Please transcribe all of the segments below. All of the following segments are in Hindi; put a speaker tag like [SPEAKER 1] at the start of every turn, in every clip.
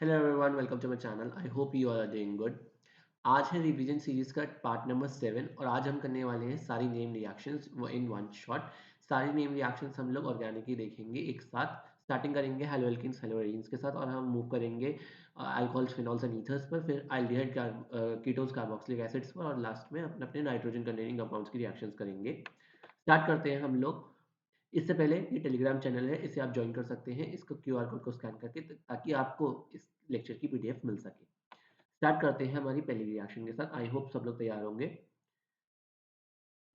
[SPEAKER 1] Hello everyone, welcome to my channel. I hope you are doing good. आज है रिवीजन सीरीज का पार्ट नंबर 7 और आज हम करने वाले हैं सारी name reactions in one shot. सारी नेम रिएक्शंस हम लोग ऑर्गेनिकली देखेंगे एक साथ। स्टार्टिंग करेंगे हेलोएल्केन्स हेलोएरीन्स के साथ और हम मूव करेंगे अल्कोहल्स फिनॉल्स एंड ईथर्स पर, फिर एल्डिहाइड कीटोन्स कार्बोक्सिलिक एसिड्स पर और लास्ट में अपने अपने नाइट्रोजन कंटेनिंग कंपाउंड्स की रिएक्शंस करेंगे। स्टार्ट करते हैं हम लोग। इससे पहले ये टेलीग्राम चैनल है, इसे आप ज्वाइन कर सकते हैं इसको क्यूआर कोड को स्कैन करके, ताकि आपको इस लेक्चर की पीडीएफ मिल सके। स्टार्ट करते हैं हमारी पहली रिएक्शन के साथ। आई होप सब लोग तैयार होंगे।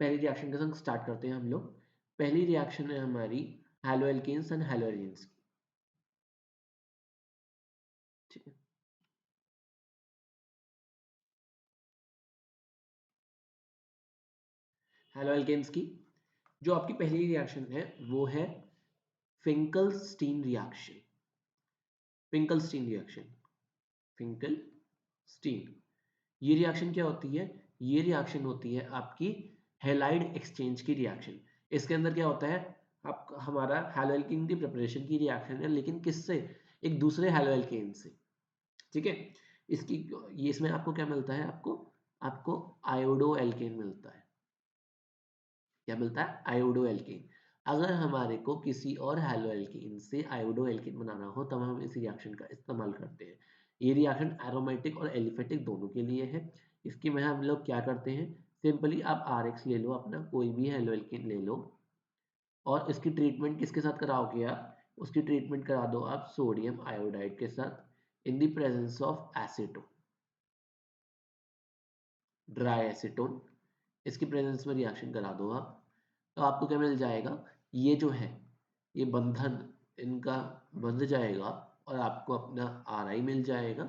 [SPEAKER 1] पहली रिएक्शन के संग स्टार्ट करते हैं हम लोग। पहली रिएक्शन है हमारी हैलोएल्केन्स एंड हैलोएरीन्स की। ठीक है, हैलोएल्केन्स की जो आपकी पहली रिएक्शन है वो है Finkelstein reaction. Finkelstein reaction, Finkelstein. ये रिएक्शन क्या होती है? ये रिएक्शन होती है आपकी हैलाइड एक्सचेंज की रिएक्शन। इसके अंदर क्या होता है? आप हमारा हैलोएल्केन की प्रिपरेशन की रिएक्शन है, लेकिन किससे? एक दूसरे हैलोएल्केन से। ठीक है, इसकी ये इसमें आपको क्या मिलता है? आपको आपको आयोडो एल्केन मिलता है। क्या मिलता है? Iodo alkane. अगर हमारे को किसी और हैलो एल्केन से आयोडो एल्केन बनाना हो तब हम इस रिएक्शन का इस्तेमाल करते हैं। ये रिएक्शन एरोमेटिक और एलिफेटिक दोनों के लिए है। इसकी में हम लोग क्या करते हैं? सिंपली आप RX ले लो, अपना कोई भी हैलो एल्केन ले लो और इसकी ट्रीटमेंट किसके साथ कराओगे आप? उसकी ट्रीटमेंट करा दो आप सोडियम आयोडाइड के साथ इन the presence of acetone, dry acetone. इसकी प्रेजेंस में रिएक्शन करा दो आप, तो आपको क्या मिल जाएगा? ये जो है, ये बंधन इनका बंध जाएगा और आपको अपना RI मिल जाएगा।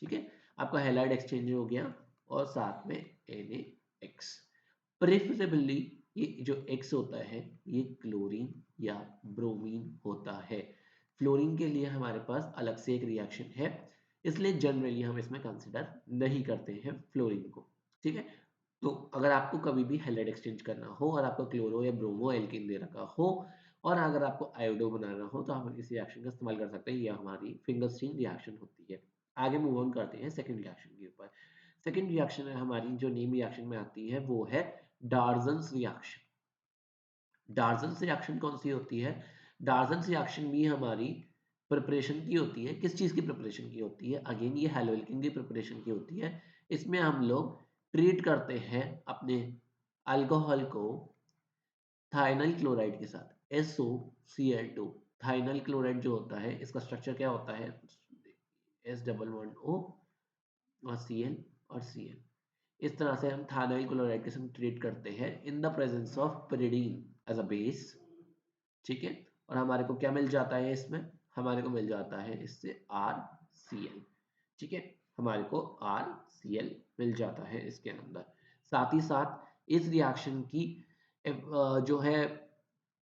[SPEAKER 1] ठीक है, आपका हैलाइड एक्सचेंज हो गया और साथ में NaX। प्रेफरेबली ये जो X होता है ये क्लोरीन या ब्रोमीन होता है। फ्लोरीन के लिए हमारे पास अलग से एक रिएक्शन है, इसलिए जनरली हम इसमें कंसिडर नहीं करते हैं फ्लोरीन को। ठीक है, तो अगर आपको कभी भी हैलाइड एक्सचेंज करना हो और आपको क्लोरो या ब्रोमो एल्केन दे रखा हो और अगर आपको आयोडो बनाना हो तो हम इस रिएक्शन का इस्तेमाल कर सकते हैं। यह हमारी फिंगरस्टीन रिएक्शन होती है। आगे मूव ऑन करते हैं सेकंड रिएक्शन के ऊपर। सेकंड रिएक्शन है हमारी जो नेम रिएक्शन में आती है वो है डार्जन्स रिएक्शन। डार्जन्स रिएक्शन कौन सी होती है? डार्जन्स रिएक्शन भी हमारी प्रिपरेशन की होती है। किस चीज की प्रिपरेशन की होती है? अगेन ये हैलोएल्केन की प्रिपरेशन की होती है। इसमें हम लोग ट्रीट करते हैं अपने अल्कोहल को थाइनाइल क्लोराइड के साथ, SOCl2। थाइनाइल क्लोराइड जो होता है इसका स्ट्रक्चर क्या होता है? S डबल बॉन्ड O और Cl और Cl। इस तरह से हम थाइनाइल क्लोराइड के साथ ट्रीट करते हैं in the presence of pyridine as a base. ठीक है, और हमारे को क्या मिल जाता है इसमें? हमारे को मिल जाता है इससे RCl। ठीक है, हमारे को RCl मिल जाता है इसके अंदर। साथ ही साथ इस रिएक्शन की जो है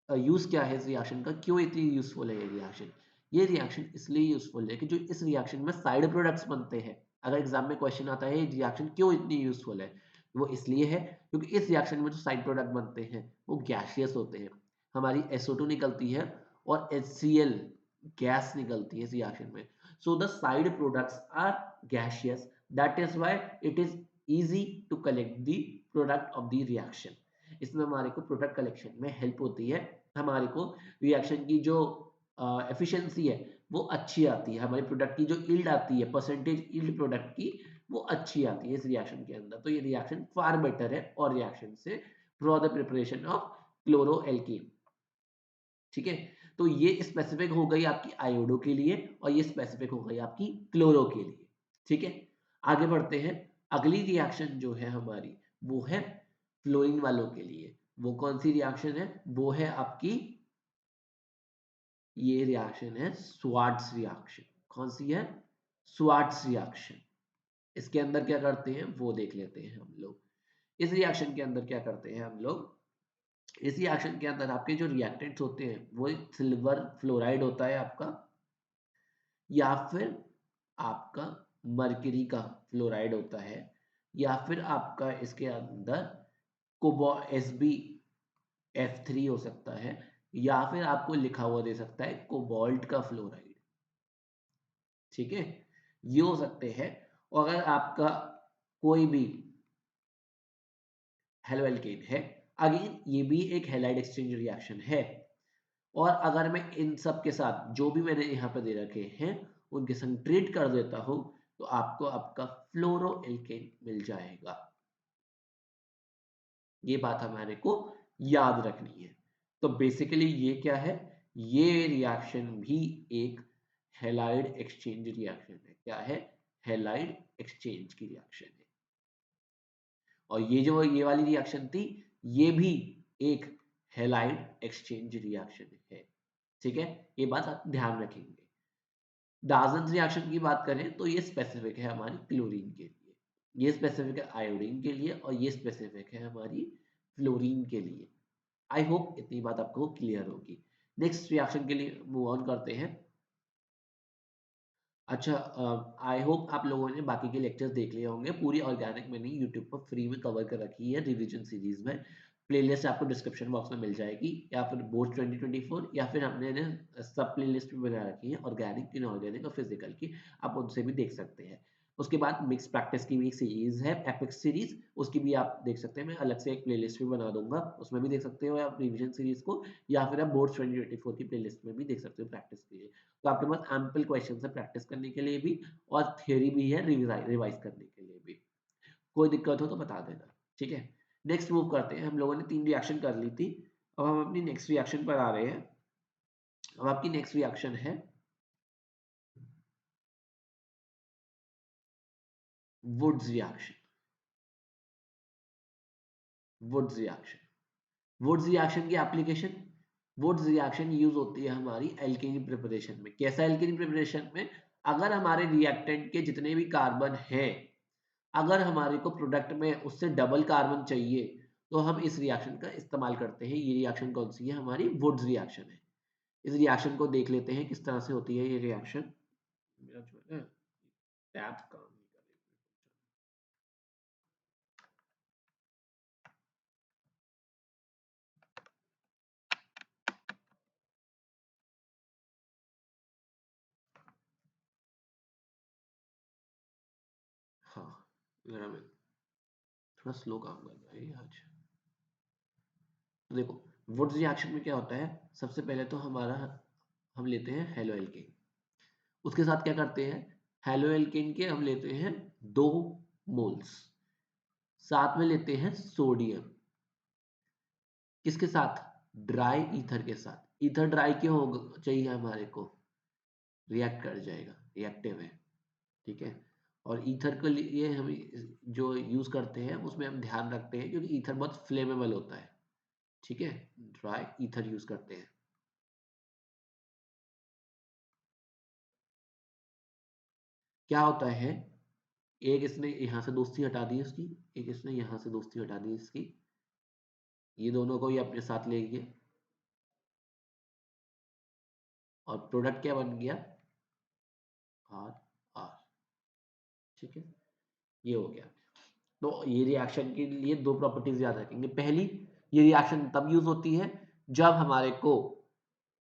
[SPEAKER 1] यूज क्या है इस रिएक्शन का, क्यों इतनी यूजफुल है ये रिएक्शन? ये रिएक्शन इसलिए यूजफुल है कि जो इस रिएक्शन में साइड प्रोडक्ट्स बनते हैं, अगर एग्जाम में क्वेश्चन आता है ये रिएक्शन क्यों इतनी यूजफुल है, वो इसलिए है क्योंकि इस रिएक्शन में जो साइड प्रोडक्ट बनते हैं वो गैसियस होते हैं। हमारी SO2 निकलती है और HCl गैस निकलती है इस रिएक्शन में। So the side products are gaseous, that is why it is easy to collect the product of the reaction. इसमें हमारे को प्रोडक्ट कलेक्शन में हेल्प होती है। हमारे को रिएक्शन की जो एफिशिएंसी है वो अच्छी आती है। हमारे प्रोडक्ट की जो यील्ड आती है, परसेंटेज यील्ड प्रोडक्ट की, वो अच्छी आती है इस रिएक्शन के अंदर। तो ये रिएक्शन फार बेटर है और रिएक्शन से फॉर द प्रिपरेशन ऑफ क्लोरोएल्कीन। ठीक है, तो ये स्पेसिफिक हो गई आपकी आयोडो के लिए और ये स्पेसिफिक हो गई आपकी क्लोरो के लिए। ठीक है, आगे बढ़ते हैं। अगली रिएक्शन जो है हमारी वो है फ्लोरीन वालों के लिए। वो कौन सी रिएक्शन है? वो है आपकी, ये रिएक्शन है स्वार्ट्स रिएक्शन। कौन सी है? Swarts reaction. इसके अंदर क्या करते हैं वो देख लेते हैं हम लोग। इस रिएक्शन के अंदर क्या करते हैं हम लोग? इस रिएक्शन के अंदर आपके जो रिएक्टेंट्स होते हैं वो सिल्वर फ्लोराइड होता है आपका, या फिर आपका मरकरी का फ्लोराइड होता है, या फिर आपका इसके अंदर कोबो SbF3 हो सकता है, या फिर आपको लिखा हुआ दे सकता है कोबाल्ट का फ्लोराइड। ठीक है, ये हो सकते हैं। और अगर आपका कोई भी हेलो एल्केन है, अगेन ये भी एक हैलाइड एक्सचेंज रिएक्शन है। और अगर मैं इन सब के साथ जो भी मैंने यहाँ पे दे रखे हैं उनके संग ट्रीट कर देता हूं, तो आपको आपका फ्लोरो एल्केन मिल जाएगा। ये बात हमारे को याद रखनी है। तो बेसिकली ये क्या है, ये रिएक्शन भी एक हैलाइड एक्सचेंज रिएक्शन है। क्या है, हैलाइड एक्सचेंज की रिएक्शन है। और ये जो ये वाली रिएक्शन थी, ये भी एक हैलाइड एक्सचेंज रिएक्शन है। ठीक है, ये बात आप ध्यान रखेंगे। डाल्टन रिएक्शन की बात करें तो ये स्पेसिफिक है हमारी क्लोरीन के लिए, ये स्पेसिफिक है आयोडीन के लिए, और ये स्पेसिफिक है हमारी फ्लोरीन के लिए। आई होप इतनी बात आपको क्लियर होगी। नेक्स्ट रिएक्शन के लिए मूव ऑन करते हैं। अच्छा, आई होप आप लोगों ने बाकी के लेक्चर्स देख लिए होंगे। पूरी ऑर्गेनिक मैंने यूट्यूब पर फ्री में कवर कर रखी है रिवीजन सीरीज में। प्लेलिस्ट आपको डिस्क्रिप्शन बॉक्स में मिल जाएगी, या फिर बोर्ड 2024, या फिर हमने सब प्लेलिस्ट भी बना रखी है ऑर्गेनिक, इनऑर्गेनिक और फिजिकल की, आप उनसे भी देख सकते हैं। उसके बाद मिक्स प्रैक्टिस की भी एक सीरीज है, एपिक्स सीरीज, उसकी भी आप देख सकते हैं। मैं अलग से एक प्लेलिस्ट भी बना दूंगा, उसमें भी देख सकते हो आप रिवीजन सीरीज को, या फिर आप बोर्ड 2024 की प्लेलिस्ट में भी देख सकते हो प्रैक्टिस के लिए। तो आपके पास एम्पल क्वेश्चन है प्रैक्टिस करने के लिए भी, और थ्योरी भी है रिवाइज करने के लिए भी। कोई दिक्कत हो तो बता देना, ठीक है। नेक्स्ट मूव करते हैं। हम लोगों ने 3 रिएक्शन कर ली थी, अब हम अपनी नेक्स्ट रिएक्शन पर आ रहे हैं। अब आपकी नेक्स्ट रिएक्शन है Wurtz reaction. Wurtz reaction, Wurtz reaction की एप्लीकेशन, वुड्स रिएक्शन यूज होती है हमारी एल्केनी प्रिपरेशन में। कैसा एल्केनी प्रिपरेशन में, अगर हमारे रिएक्टेंट के जितने भी कार्बन हैं, अगर हमारे को प्रोडक्ट में उससे डबल कार्बन चाहिए, तो हम इस रिएक्शन का इस्तेमाल करते हैं। ये रिएक्शन कौन सी है, हमारी वुड्स रिएक्शन है। इस रिएक्शन को देख लेते हैं किस तरह से होती है ये रिएक्शन। मेरा जो है टैब काम नहीं कर रही। हाँ, मेरा में थोड़ा स्लो काम कर रहा है ये आज। तो देखो, वुड्स रिएक्शन में क्या होता है, सबसे पहले तो हमारा हम लेते हैं हेलो एल्केन। उसके साथ क्या करते हैं, हेलो एल्केन के हम लेते हैं 2 मोल्स, साथ में लेते हैं सोडियम। किसके साथ, ड्राई ईथर के साथ। ईथर ड्राई क्यों होगा चाहिए हमारे को, रिएक्ट कर जाएगा, रिएक्टिव है, ठीक है। और ईथर के लिए हम जो यूज करते हैं उसमें हम ध्यान रखते हैं, क्योंकि ईथर बहुत फ्लेमेबल होता है, ठीक है। ड्राई ईथर यूज करते हैं। क्या होता है, एक इसने यहाँ से दोस्ती हटा दी इसकी, एक इसने यहाँ से दोस्ती हटा दी इसकी, ये दोनों को ही अपने साथ ले गए, और प्रोडक्ट क्या बन गया, आर आर, ठीक है। ये हो गया। तो ये रिएक्शन के लिए 2 प्रॉपर्टीज याद रखेंगे। पहली, ये रिएक्शन तब यूज होती है जब हमारे को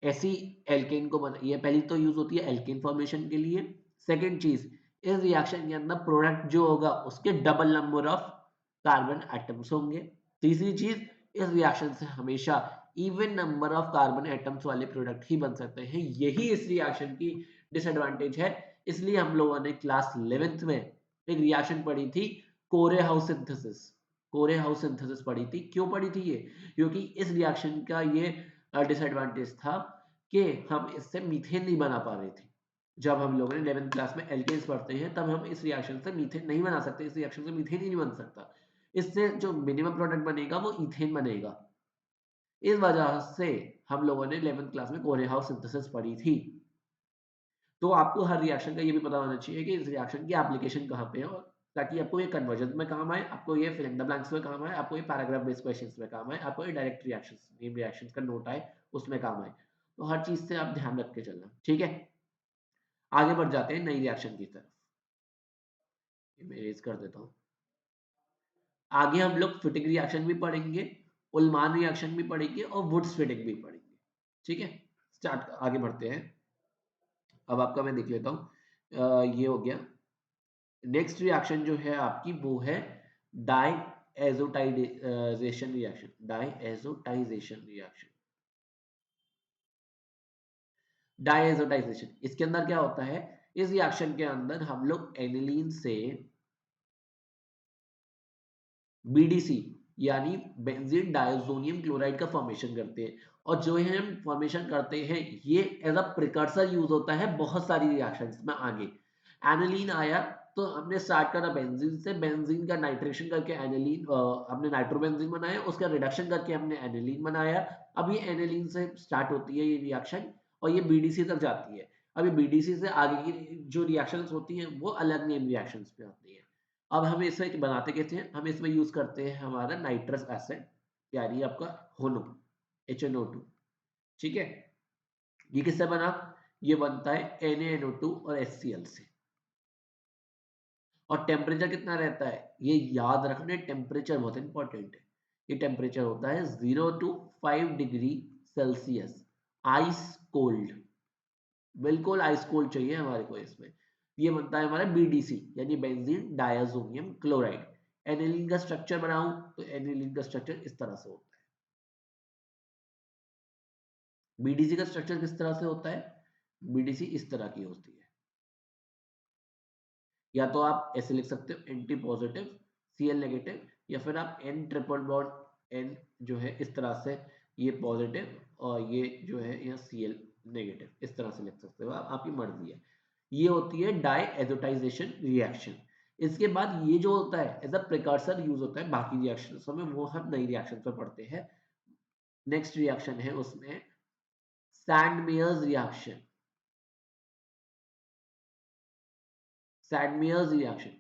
[SPEAKER 1] ऐसी एल्केन को बना, ये पहली तो यूज होती है एल्केन फॉर्मेशन के लिए। सेकंड चीज, इस रिएक्शन के अंदर प्रोडक्ट जो होगा उसके double number of carbon atoms होंगे। तीसरी चीज, इस रिएक्शन से हमेशा even number of carbon atoms वाले प्रोडक्ट ही बन सकते हैं। यही इस रिएक्शन की डिसएडवांटेज है। इसलिए हम लोगों ने क्लास 11th में एक रिएक्शन पढ़ी थी, कोरे हाउस सिंथेसिस। कोरे हाउस सिंथेसिस पढ़ी थी। क्यों पढ़ी थी ये, क्योंकि इस रिएक्शन का ये डिसएडवांटेज था कि हम इससे मीथेन नहीं बना पा रहे थे। जब हम लोगों ने 11th क्लास में एल्केन्स पढ़ते हैं, तब हम इस रिएक्शन से मीथेन नहीं बना सकते। इस रिएक्शन से मीथेन ही नहीं बन सकता। इससे जो मिनिमम प्रोडक्ट बनेगा वो इथेन बनेगा। इस वजह से हम लोगों ने 11th क्लास में कोरे हाउस सिंथेसिस पढ़ी थी। तो आपको हर रिएक्शन का ये भी पता होना चाहिए कि इस रिएक्शन की एप्लीकेशन कहाँ पे है, और ताकि आपको ये कन्वर्जन में काम आए, आपको ये फिल इन द ब्लैंक्स में काम आए, आपको ये पैराग्राफ बेस्ड क्वेश्चंस में काम आए, आपको ये डायरेक्ट रिएक्शंस नेम रिएक्शंस का नोट आए उसमें काम आए। तो हर चीज से आप ध्यान रख के चलना, ठीक है। आगे बढ़ जाते हैं नई रिएक्शन की तरफ। ये मैं इरेज कर देता हूँ। आगे हम लोग फिटिंग रिएक्शन भी पढ़ेंगे, उल्मान रिएक्शन भी पढ़ेंगे, और वुड्स फिटिंग भी पढ़ेंगे, ठीक है। स्टार्ट, आगे बढ़ते हैं। अब आपका मैं देख लेता हूँ ये हो गया। नेक्स्ट रिएक्शन जो है आपकी वो है डाईएज़ोटाइजेशन रिएक्शन। डाईएज़ोटाइजेशन रिएक्शन, डाईएज़ोटाइजेशन इसके अंदर क्या होता है, इस रिएक्शन के अंदर हम लोग एनिलीन से बीडीसी यानी बेंजीन डायज़ोनियम क्लोराइड का फॉर्मेशन करते हैं, और जो है हम फॉर्मेशन करते हैं ये एज अ प्रिकर्सर यूज होता है बहुत सारी रिएक्शंस में आगे। एनिलीन आया तो हमने स्टार्ट करा बेंजीन से, बेंजीन का नाइट्रेशन करके एनिलीन हमने नाइट्रोबेंजीन बनाया, उसका रिडक्शन करके हमने एनिलीन बनाया। अब ये एनिलीन से स्टार्ट होती है ये रिएक्शन और ये बीडीसी तक जाती है। अभी बीडीसी से आगे की जो रिएक्शंस होती हैं वो अलग नेम रिएक्शंस पे आती है। अब हम इसमें बनाते कैसे हैं, हम इसमें यूज करते हैं हमारा नाइट्रस एसिड, यानी आपका होनो HNO2। ठीक है, ये किससे बना, ये बनता है NaNO2 और HCl से। और टेम्परेचर कितना रहता है, ये याद रखना, टेम्परेचर बहुत इंपॉर्टेंट है। ये टेम्परेचर होता है 0 to 5 degree Celsius, ice cold, बिल्कुल आइस कोल्ड चाहिए हमारे को इसमें। ये बनता है हमारा बीडीसी यानी बेंजीन डायज़ोनियम क्लोराइड। एनिलीन का स्ट्रक्चर बनाऊं तो एनिलीन का स्ट्रक्चर इस तरह से होता है। बीडीसी का स्ट्रक्चर किस तरह से होता है, बीडीसी इस तरह की होती है। या तो आप ऐसे लिख सकते हो एंटी पॉजिटिव Cl नेगेटिव, या फिर आप N ट्रिपल बॉन्ड N जो है इस तरह से, ये पॉजिटिव और ये जो है यहाँ Cl नेगेटिव, इस तरह से लिख सकते हो आप, आपकी मर्जी है। ये होती है डाईएज़ोटाइजेशन रिएक्शन। इसके बाद ये जो होता है एज अ प्रिकर्सर यूज होता है बाकी रिएक्शंस में, वो हम नई रिएक्शन पर पढ़ते हैं। नेक्स्ट रिएक्शन है उसमें सैंडमेयर्स रिएक्शन। सैंडमेयर्स रिएक्शन,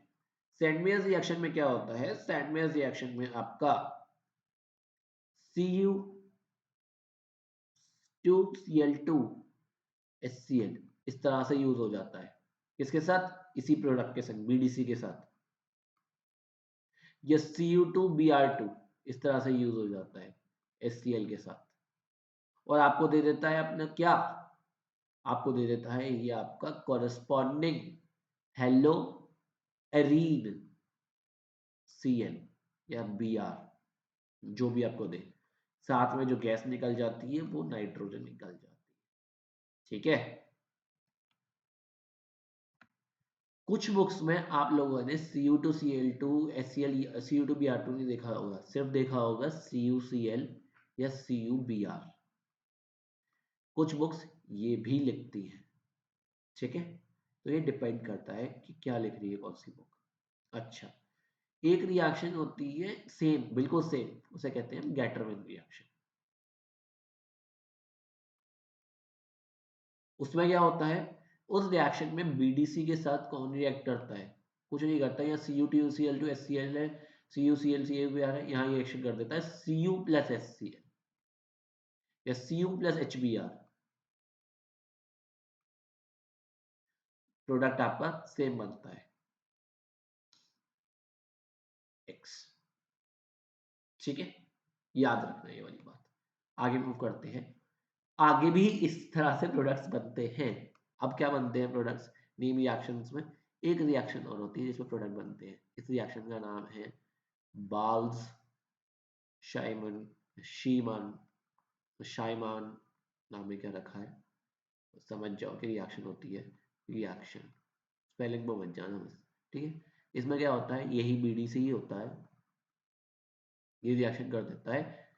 [SPEAKER 1] सैंडमेयर्स रिएक्शन में क्या होता है, सैंडमेयर्स रिएक्शन में आपका Cu2Cl2 HCl इस तरह से यूज हो जाता है। किसके साथ, इसी प्रोडक्ट के संग बीडीसी के साथ। या Cu2Br2 इस तरह से यूज हो जाता है HCl के साथ। और आपको दे देता है अपना क्या, आपको दे देता है ये आपका कॉरेस्पॉन्डिंग हेलो एरीन Cl या Br, जो भी आपको दे, साथ में जो गैस निकल जाती है वो नाइट्रोजन निकल जाती है। ठीक है, कुछ बुक्स में आप लोगों ने Cu2Cl2 HCl Cu2Br2 नहीं देखा होगा, सिर्फ देखा होगा CuCl या CuBr। कुछ बुक्स ये भी लिखती हैं। ठीक है, तो ये डिपेंड करता है कि क्या लिख रही है कौन सी बुक। अच्छा, एक रिएक्शन होती है सेम, बिल्कुल सेम, उसे कहते हैं गैटरमैन रिएक्शन। उसमें क्या होता है, उस रिएक्शन में बीडीसी के साथ कौन रिएक्ट करता है, कुछ नहीं करता। यहाँ Cu2Cl2 HCl है, CuCl CuBr है, यहाँ ये रिएक्शन कर देता है Cu प्लस HCl या Cu प्लस HBr, प्रोडक्ट आपका सेम बनता है X। ठीक है, याद रखना ये वाली बात। आगे मूव करते हैं, आगे भी इस तरह से प्रोडक्ट्स बनते हैं। अब क्या बनते हैं प्रोडक्ट्स, नेम रिएक्शंस में एक रिएक्शन और होती है जिसमें प्रोडक्ट बनते हैं। इस रिएक्शन का नाम है बाल्स शाइमन शीमन शाइमान, नाम में क्या रखा है समझ जाओ कि रिएक्शन होती है रिएक्शन, स्पेलिंग वो मत जाना बस। ठीक है, इसमें क्या होता है, यही बीडी से ही होता है। ये रिएक्शन कर देता है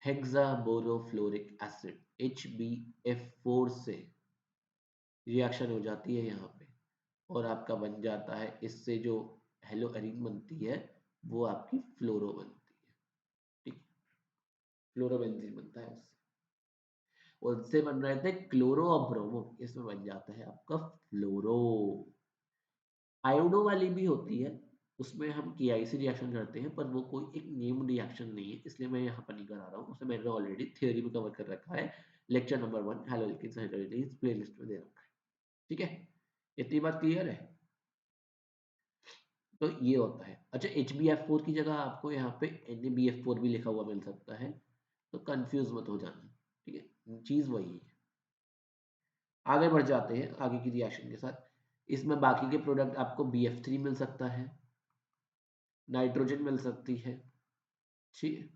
[SPEAKER 1] हेक्साबोरोफ्लोरिक एसिड HbF4 से, रिएक्शन हो जाती है यहाँ पे, और आपका बन जाता है इससे जो हेलो एरीन बनती है वो आपकी फ्लोरो बनती है। ठीक, फ्लोरोबेंजीन बनता है उससे, और उससे बन रहे थे क्लोरो और ब्रोमो, इसमें बन जाता है आपका फ्लोरो। आयोडो वाली भी होती है, उसमें हम KIC रिएक्शन करते हैं, पर वो कोई एक नेम रिएक्शन नहीं है, इसलिए मैं यहाँ पर नहीं करा रहा हूँ, उसे मैंने ऑलरेडी थ्योरी में कवर कर रखा है, लेक्चर नंबर 1 हैलोल्केन्स हाइड्रोलाइज प्लेलिस्ट में दे रखा है। ठीक है, इतनी बात क्लियर है। तो ये होता है। अच्छा, HbF4 की जगह आपको यहाँ पे NaBF4 भी लिखा हुआ मिल सकता है, तो कंफ्यूज मत हो जाना। ठीक है, चीज वही है। आगे बढ़ जाते हैं आगे की रिएक्शन के साथ। इसमें बाकी के प्रोडक्ट आपको BF3 मिल सकता है, नाइट्रोजन मिल सकती है, ठीक है।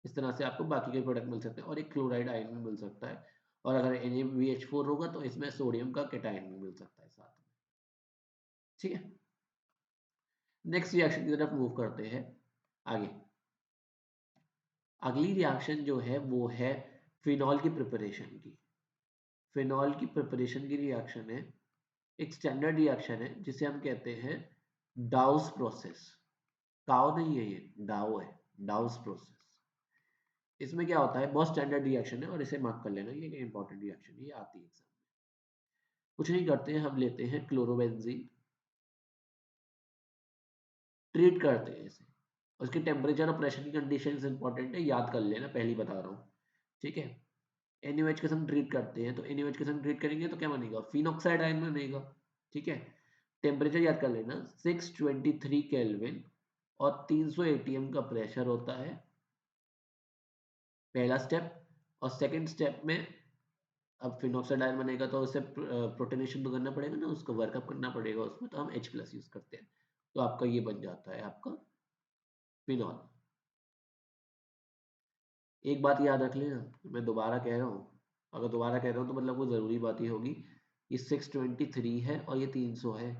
[SPEAKER 1] इस तरह से आपको बाकी के प्रोडक्ट मिल सकते हैं और एक क्लोराइड आयन भी मिल सकता है। और अगर NaBH4 होगा तो इसमें सोडियम का कैटायन भी मिल सकता है साथ में, ठीक है। नेक्स्ट रिएक्शन की तरफ मूव करते हैं आगे। अगली रिएक्शन जो है वो है फिनॉल की प्रिपरेशन की। फिनॉल की प्रिपरेशन की रिएक्शन है, एक स्टैंडर्ड रिएक्शन है जिसे हम कहते हैं डाउस प्रोसेस। काओ नहीं है, ये डाओ है, डाउस प्रोसेस। इसमें क्या होता है, बहुत स्टैंडर्ड रिएक्शन है और इसे मार्क कर लेना, ये एक इंपॉर्टेंट रिएक्शन है, ये आती है एग्जाम में। कुछ नहीं करते हैं, हम लेते हैं क्लोरोबेंजीन, ट्रीट करते हैं इसे। उसके टेम्परेचर और प्रेशर की कंडीशन इंपॉर्टेंट है, याद कर लेना, पहली बता रहा हूँ, ठीक है। NaOH के संग ट्रीट करते हैं तो NaOH के संग ट्रीट करेंगे तो क्या बनेगा, फिनॉक्साइड आयन बनेगा, ठीक है। टेम्परेचर याद कर लेना 623 केल्विन और 300 ATM का प्रेशर होता है, पहला स्टेप। और सेकंड स्टेप में अब फिनॉक्साइड आयन बनेगा तो उसे प्रोटोनेशन तो करना पड़ेगा ना, उसको वर्कअप करना पड़ेगा उसमें, तो हम H+ यूज करते हैं, तो आपका ये बन जाता है आपका फिनॉल। एक बात याद रख लेना, मैं दोबारा कह रहा हूँ, अगर दोबारा कह रहा हूँ तो मतलब वो जरूरी बात ही होगी। ये 623 है और ये 300 है,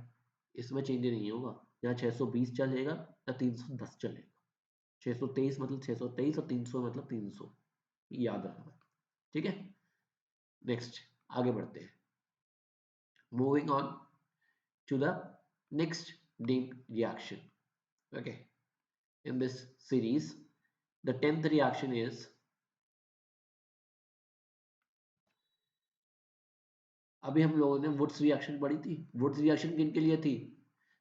[SPEAKER 1] इसमें चेंज नहीं होगा। यहाँ 620 चलेगा या 310 चलेगा। 623 मतलब 623 और 300 मतलब 300, याद रखना, ठीक है। नेक्स्ट आगे बढ़ते हैं, moving on to the next named reaction, okay, in this series the 10th reaction is, अभी हम लोगों ने वुड्स रिएक्शन पढ़ी थी। वुड्स रिएक्शन किन के लिए थी,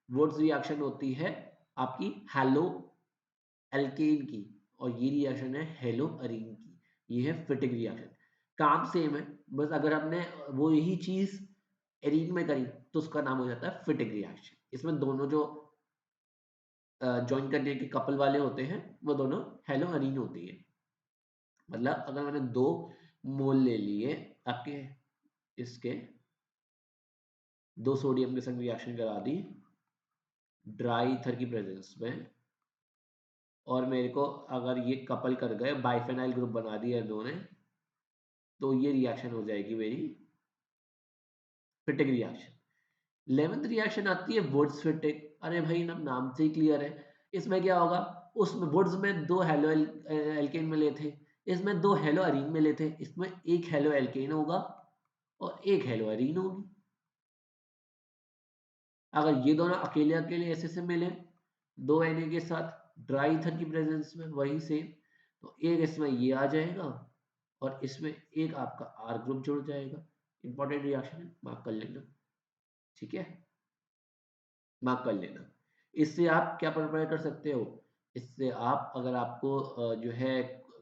[SPEAKER 1] वुड्स रिएक्शन होती है आपकी हेलो एल्केन की, और ये रिएक्शन है हेलो अरीन की, ये है फिटिंग रिएक्शन। काम सेम है, बस अगर हमने वो यही चीज एरीन में करी तो उसका नाम हो जाता है फिटिंग रिएक्शन। इसमें दोनों जो ज्वाइन करने के कपल वाले होते हैं वो दोनों हेलो अरीन होती है। मतलब अगर मैंने 2 मोल ले लिए आपके इसके, 2 सोडियम के संग रिएक्शन करा दी ड्राई ईथर की प्रेजेंस में, और मेरे को अगर ये कपल कर गए, बाइफेनाइल ग्रुप बना दिया इन्होंने, तो ये रिएक्शन हो जाएगी मेरी फिटिंग रिएक्शन। 11th रिएक्शन आती है वुड्स फिटिंग। अरे भाई नाम से ही क्लियर है, इसमें क्या होगा, उसमें वुड्स में 2 हेलो एल्केन मिले थे, इसमें 2 हेलो अरीन मिले थे, इसमें एक हेलो एल्केन होगा और एक हेलो अरीन होगी। अगर ये दोनों अकेले अकेले ऐसे से मिले 2 Na के साथ ड्राई ईथर की प्रेजेंस में, वही सेम, तो एक इसमें ये आ जाएगा और इसमें एक आपका R ग्रुप जुड़ जाएगा। इंपॉर्टेंट रिएक्शन है, मार्क कर लेना, ठीक है, मार्क कर लेना। इससे आप क्या प्रिपेयर कर सकते हो, इससे आप अगर आपको जो है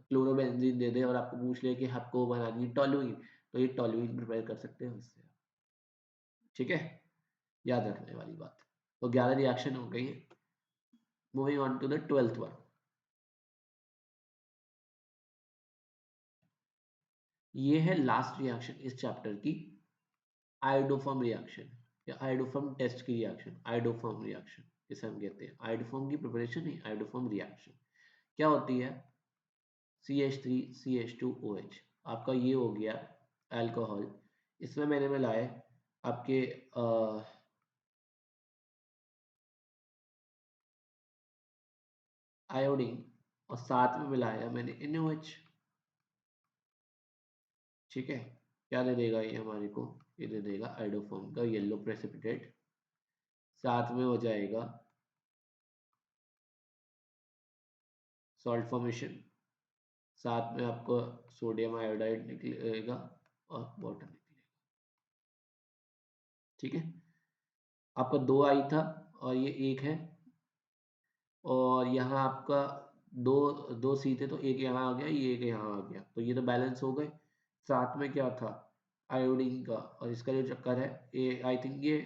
[SPEAKER 1] क्लोरोबेंजीन दे दे और आपको पूछ ले कि आपको बनानी है टोलुइन, तो ये टोलुइन प्रिपेयर कर सकते हो इससे, ठीक है, याद रखने वाली बात। तो 11 रिएक्शन हो गई है। Moving on to the 12th one, ये है लास्ट रिएक्शन इस चैप्टर की, आयोडोफॉर्म रिएक्शन या आयोडोफॉर्म टेस्ट की रिएक्शन, आयोडोफॉर्म रिएक्शन इसे हम कहते हैं। आयोडोफॉर्म की प्रिपरेशन ही आयोडोफॉर्म रिएक्शन क्या होती है, CH3CH2OH, आपका ये हो गया अल्कोहल, इसमें मैंने मिलाए आपके आयोडीन और साथ में मिलाया मैंने NaOH, ठीक है। क्या दे देगा ये हमारे को, ये दे देगा आयोडोफॉर्म का येलो प्रेसिपिटेट, साथ में हो जाएगा सॉल्ट फॉर्मेशन, साथ में आपको सोडियम आयोडाइड निकलेगा और वाटर निकलेगा, ठीक है। आपका 2 आई था और ये 1 है, और यहाँ आपका 2 2 सी थे तो एक यहाँ आ गया, ये एक यहाँ आ गया, तो ये तो बैलेंस हो गए। साथ में क्या था आयोडीन का, और इसका जो चक्कर है ये आई थिंक ये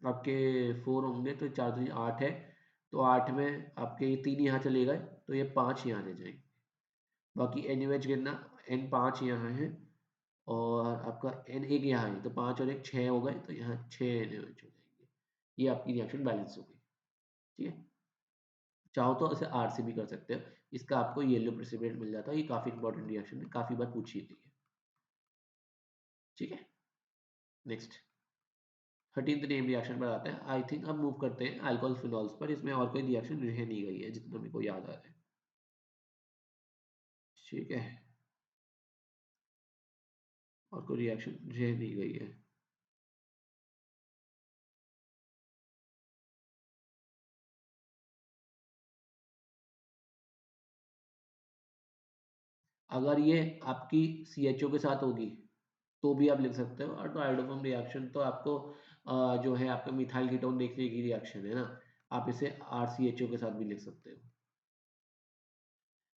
[SPEAKER 1] आपके 4 होंगे, तो 4 3 8 है, तो 8 में आपके ये 3 यहाँ चले गए तो ये 5 यहाँ ले जाएंगे। बाकी NaOH गिनना, N5 यहाँ है और आपका एन एक यहाँ है तो 5 और 1 6 हो गए, तो यहाँ 6 NaOH हो जाएंगे। ये आपकी रिएक्शन बैलेंस हो गई। ठीक है, चाहो तो इसे आर से भी कर सकते हो, इसका आपको येलो प्रेसिपिटेट मिल जाता है। ये काफी इंपॉर्टेंट रिएक्शन है, काफी बार पूछी गई है। ठीक है, नेक्स्ट 13th नेम रिएक्शन पर आते हैं। आई थिंक अब मूव करते हैं अल्कोहल फिनॉल्स पर। इसमें और कोई रिएक्शन रह नहीं गई है जितना मेरे को याद आ रहा है। ठीक है, और कोई रिएक्शन रह नहीं गई है। अगर ये आपकी CHO के साथ होगी तो भी आप लिख सकते हो। और तो आइडोफॉर्म रिएक्शन तो आपको जो है आपका मिथाइल कीटोन देखने की रिएक्शन है ना, आप इसे RCHO के साथ भी लिख सकते हो।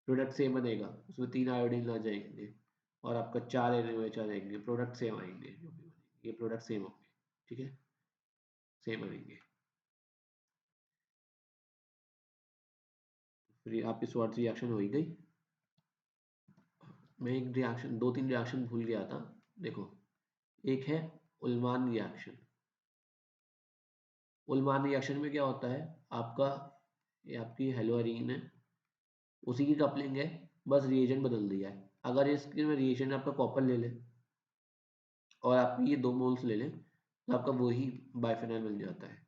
[SPEAKER 1] प्रोडक्ट सेम बनेगा, उसमें 3 आयोडीन आ जाएंगे और आपका 4 NaOH आ जाएंगे, प्रोडक्ट सेम आएंगे, जो भी बनेंगे ये प्रोडक्ट सेम होंगे। ठीक है, सेम बनेंगे। फिर आपकी स्वार्ट्ज रिएक्शन हो ही गई। मैं एक रिएक्शन, 2-3 रिएक्शन भूल गया था। देखो, एक है उल्मान रिएक्शन। उल्मान रिएक्शन में क्या होता है, आपका ये आपकी हेलोअरीन है, उसी की कपलिंग है, बस रिएजेंट बदल दिया है। अगर इसके में रिएजेंट आपका कॉपर ले ले और आप ये 2 मोल्स ले लें तो आपका वही बाइफेनॉल मिल जाता है।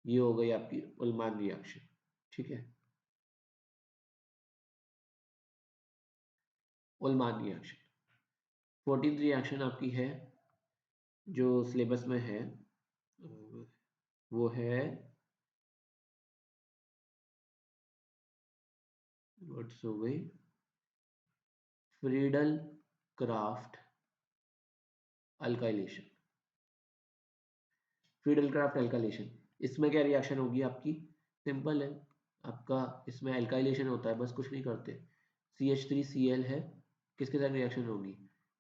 [SPEAKER 1] ये हो गई आपकी उल्मान रिएक्शन। ठीक है, उल्मान रिएक्शन। 14th रिएक्शन आपकी है जो सिलेबस में है, वो है व्हाट्स हो गई Friedel craft alkylation. Friedel craft alkylation, इसमें क्या रिएक्शन होगी आपकी, सिंपल है। आपका इसमें अल्काइलेशन होता है, बस कुछ नहीं करते। CH3Cl है, किसके साथ रिएक्शन होगी,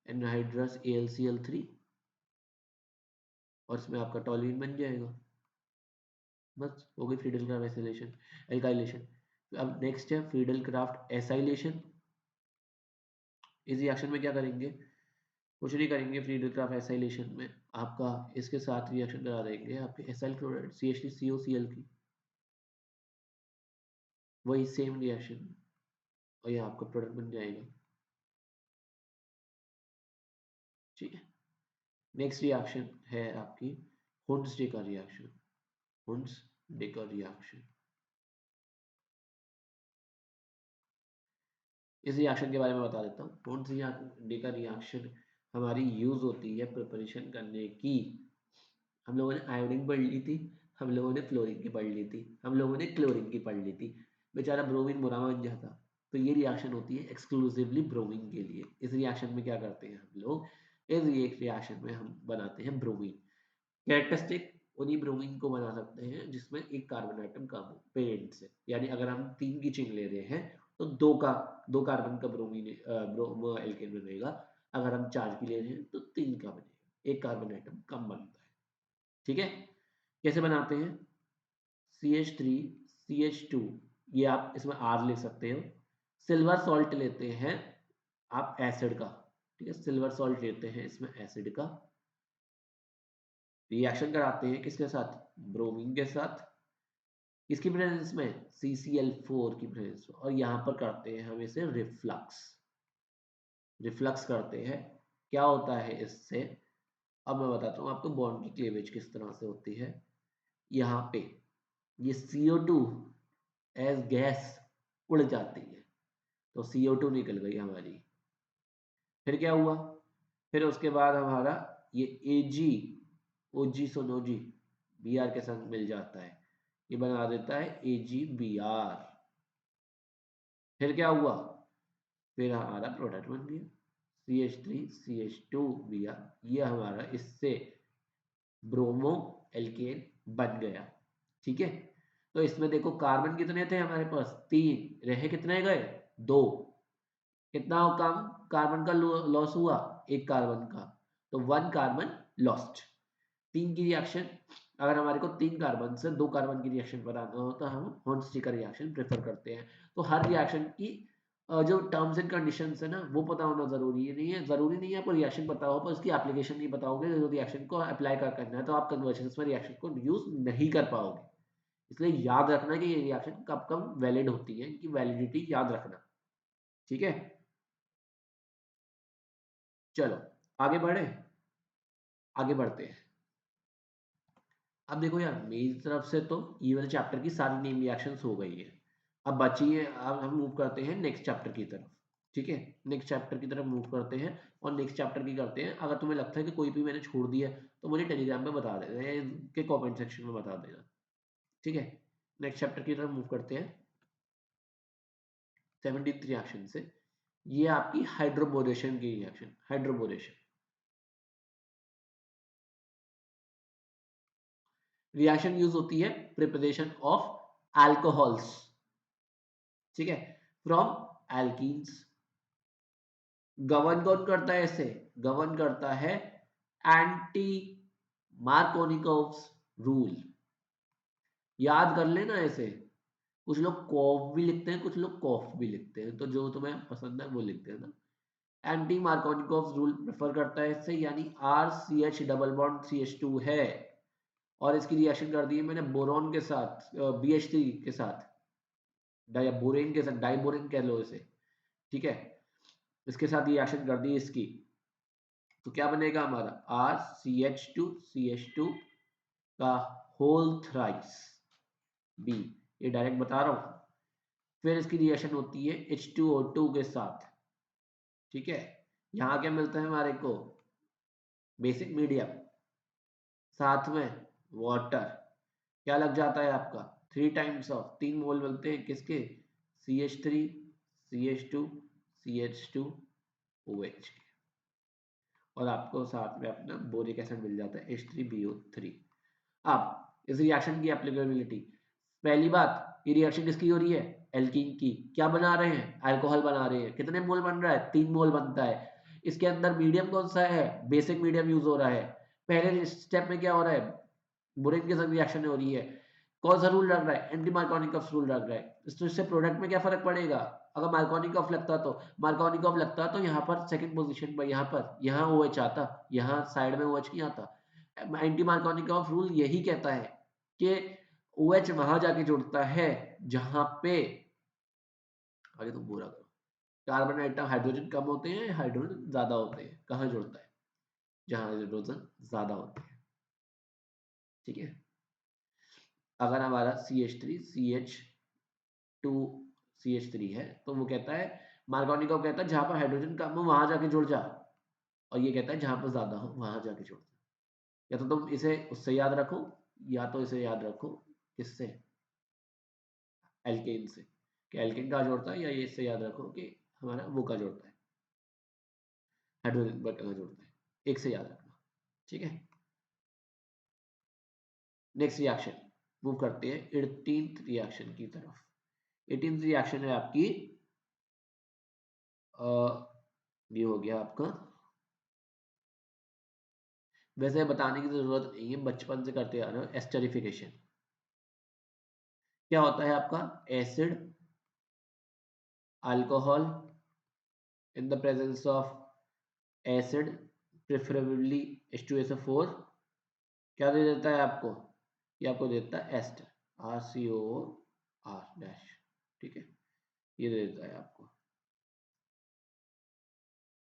[SPEAKER 1] एनहाइड्रस AlCl3, और इसमें आपका टॉल्यूइन बन जाएगा। बस हो गई फ्रीडल क्राफ्ट एसाइलेशन एल्काइलेशन। अब नेक्स्ट है फ्रीडल क्राफ्ट एसाइलेशन। इस रिएक्शन में क्या करेंगे, कुछ नहीं करेंगे। फ्रीडल क्राफ्ट एसाइलेशन में आपका इसके साथ रिएक्शन करा देंगे आपके एसाइल क्लोराइड CH3COCl की, वही सेम रिएक्शन, और ये आपका प्रोडक्ट बन जाएगा। ठीक है, नेक्स्ट रिएक्शन है आपकी हुंड्स का रिएक्शन। हुंड्स का रिएक्शन, इस रिएक्शन के बारे में बता देता हूँ। हुंड्स का रिएक्शन हमारी यूज होती है प्रिपरेशन करने की। हम लोगों ने आयोडीन पढ़ ली थी, हम लोगों ने फ्लोरीन की पढ़ ली थी, हम लोगों ने क्लोरीन की पढ़ ली थी, बेचारा ब्रोमीन बुरा बन जाता। तो ये रिएक्शन होती है एक्सक्लूसिवली ब्रोमीन के लिए। इस रिएक्शन में क्या करते हैं हम लोग, इस रिएक्शन में हम बनाते हैं ब्रोमीन। कैरेक्टरिस्टिक, उन्हीं ब्रोमीन को बना सकते हैं जिसमें एक कार्बन आइटम कम हो पेरेंट से। यानी अगर हम 3 की चेन ले रहे हैं तो 2 कार्बन का ब्रोमीन ब्रोमो एल्केन बनेगा। अगर हम 4 की ले रहे हैं तो 3 का बनेगा, एक कार्बन आइटम कम बनता है। ठीक है, कैसे बनाते हैं, CH3CH2, ये आप इसमें R ले सकते हो। सिल्वर सॉल्ट लेते हैं आप एसिड का, ठीक है, सिल्वर सॉल्ट लेते हैं इसमें एसिड का। रिएक्शन कराते हैं किसके साथ, ब्रोमीन के साथ, किसकी प्रेजेंस में, CCl4 की प्रेजेंस में। और यहाँ पर करते हैं हम इसे रिफ्लक्स, रिफ्लक्स करते हैं। क्या होता है इससे, अब मैं बताता हूँ आपको बॉन्ड की क्लीवेज किस तरह से होती है। यहाँ पे ये CO2 एज गैस उड़ जाती है, तो CO2 निकल गई हमारी। फिर क्या हुआ, फिर उसके बाद हमारा ये Ag ओजी सोनोजी Br के संग मिल जाता है, ये बना देता है AgBr। फिर क्या हुआ, फिर हमारा प्रोडक्ट बन गया CH3CH2Br। ये हमारा इससे ब्रोमो एल्केन बन गया। ठीक है, तो इसमें देखो कार्बन कितने थे हमारे पास, 3 रहे, कितने गए, 2। कितना कम कार्बन का लॉस हुआ, एक कार्बन का, तो 1 कार्बन लॉस्ट। 3 की रिएक्शन, अगर हमारे को 3 कार्बन से 2 कार्बन की रिएक्शन बनाना हो तो हम हॉर्न्स का रिएक्शन प्रेफर करते हैं। तो हर रिएक्शन की जो टर्म्स एंड कंडीशंस है ना वो पता होना जरूरी है, नहीं है जरूरी नहीं है आपको रिएक्शन पता हो, पर उसकी एप्लीकेशन नहीं पता होगे, जो रिएक्शन को अप्लाई कर करना है तो आप कन्वर्जन्स में रिएक्शन को यूज नहीं कर पाओगे। इसलिए याद रखना कि ये रिएक्शन कब कब वैलिड होती है, इनकी वैलिडिटी याद रखना। ठीक है, चलो आगे बढ़े, आगे बढ़ते हैं। अब देखो यार मेरी तरफ से तो ये वाले चैप्टर की सारी नेम रिएक्शंस हो गई है। अब बची है, अब हम मूव करते हैं नेक्स्ट चैप्टर की तरफ। ठीक है, नेक्स्ट चैप्टर की तरफ मूव करते हैं और नेक्स्ट चैप्टर की करते हैं। अगर तुम्हें लगता है कि कोई भी मैंने छोड़ दिया तो मुझे टेलीग्राम पे बता देना या के कमेंट सेक्शन में बता देना। ठीक है, नेक्स्ट चैप्टर की तरफ मूव करते हैं। 17th रिएक्शन से, ये आपकी हाइड्रोबोरेशन की रिएक्शन, हाइड्रोबोरेशन रिएक्शन यूज होती है प्रिपरेशन ऑफ अल्कोहल्स। ठीक है, फ्रॉम एल्कीन्स। गवर्न कौन करता है इसे? गवर्न करता है एंटी मार्कोनिकोव्स रूल। याद कर लेना इसे। कुछ लोग कॉफ भी लिखते हैं, कुछ लोग कॉफ भी लिखते हैं, तो जो तुम्हें पसंद है वो लिखते हैं ना। एंटी मार्कोनिकोव्स रूल प्रेफर करता है इससे, यानी R C H double bond C H two है और इसकी रिएक्शन कर दी है मैंने बोरॉन के साथ, बी एच थ्री के साथ, बोरेन के साथ, डाइबोरेन कह लो इसे। ठीक है, इसके साथ रिएक्शन कर दी इसकी, तो क्या बनेगा हमारा RCH2CH2 का होल थ्राइस बी, ये डायरेक्ट बता रहा हूं। फिर इसकी रिएक्शन होती है H2O2 के साथ। ठीक है, यहां क्या मिलता है हमारे को? बेसिक मीडियम, साथ में वाटर। क्या लग जाता है आपका? 3 टाइम्स ऑफ, 3 मोल मिलते हैं किसके? CH3 CH2 CH2 OH के, और आपको साथ में अपना बोरिक एसिड मिल जाता है H3BO3। अब इस रिएक्शन की एप्लीकेबिलिटी, पहली बात ये रिएक्शन किसकी हो रही है? एल्कीन की। क्या बना रहे हैं? अल्कोहल बना रहे हैं। कितने मोल बन रहा है? 3 मोल बनता है। इसके अंदर मीडियम कौन सा है? बेसिक मीडियम यूज हो रहा है। पहले स्टेप में क्या हो रहा है? बोरेन के साथ रिएक्शन हो रही है। कौन सा रूल लग रहा है? एंटी मार्कोनिकॉफ रूल लग रहा है। तो इससे प्रोडक्ट में क्या फर्क पड़ेगा? अगर मार्कोनिकॉफ लगता तो, मार्कोनिकॉफ लगता तो यहाँ पर सेकंड पोजीशन पर, यहाँ पर, यहाँ OH आता, यहाँ साइड में OH नहीं आता। एंटी मार्कोनिकॉफ रूल यही कहता है कि OH वहां जाके जुड़ता है जहां पे, आगे तुम पूरा करो, कार्बन आइटम हाइड्रोजन कम होते हैं, हाइड्रोजन ज्यादा होते हैं। कहाँ जुड़ता है? जहां हाइड्रोजन ज्यादा होते हैं। ठीक है, अगर हमारा CH3 CH2 CH3 है तो वो कहता है, मार्कोनिकॉफ कहता है जहां पर हाइड्रोजन कम हो वहां जाके जुड़ जा, और ये कहता है जहां पर ज्यादा हो वहां जाके जुड़ जा। या तो तुम इसे उससे याद रखो, या तो इसे याद रखो किससे? एल्केन से, कि एल्केन का जोड़ता है, या ये इससे याद रखो कि हमारा वो का जोड़ता है, हाइड्रोजन का जोड़ता है। एक से याद रखना। ठीक है, नेक्स्ट रिएक्शन मूव करते हैं 18th रिएक्शन की तरफ। 18th रिएक्शन है आपकी, ये हो गया आपका, वैसे बताने की जरूरत नहीं है, बचपन से करते आ रहे हो, एस्टरिफिकेशन। क्या होता है आपका? Acid alcohol in the presence of acid, preferably H2SO4, क्या दे देता है आपको? ये आपको देता है एस्टर, RCOR डैश। ठीक है, ये दे देता है आपको।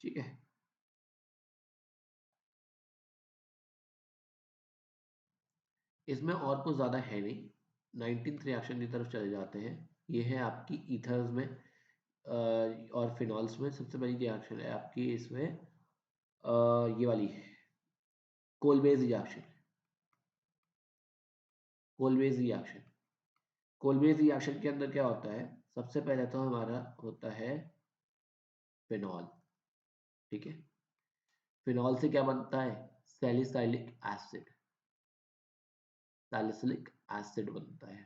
[SPEAKER 1] ठीक है, इसमें और कुछ ज्यादा है नहीं। 19th रिएक्शन की तरफ चले जाते हैं। ये है आपकी ईथर्स में और फिनॉल्स में। सबसे पहली रिएक्शन है आपकी इसमें, ये वाली है कोलबेज रिएक्शन। कोलबेज रिएक्शन, कोलबेज रिएक्शन के अंदर क्या होता है? सबसे पहले तो हमारा होता है फिनॉल। ठीक है, फिनॉल से क्या बनता है? सैलिसाइलिक एसिड, सैलिसिलिक एसिड बनता है।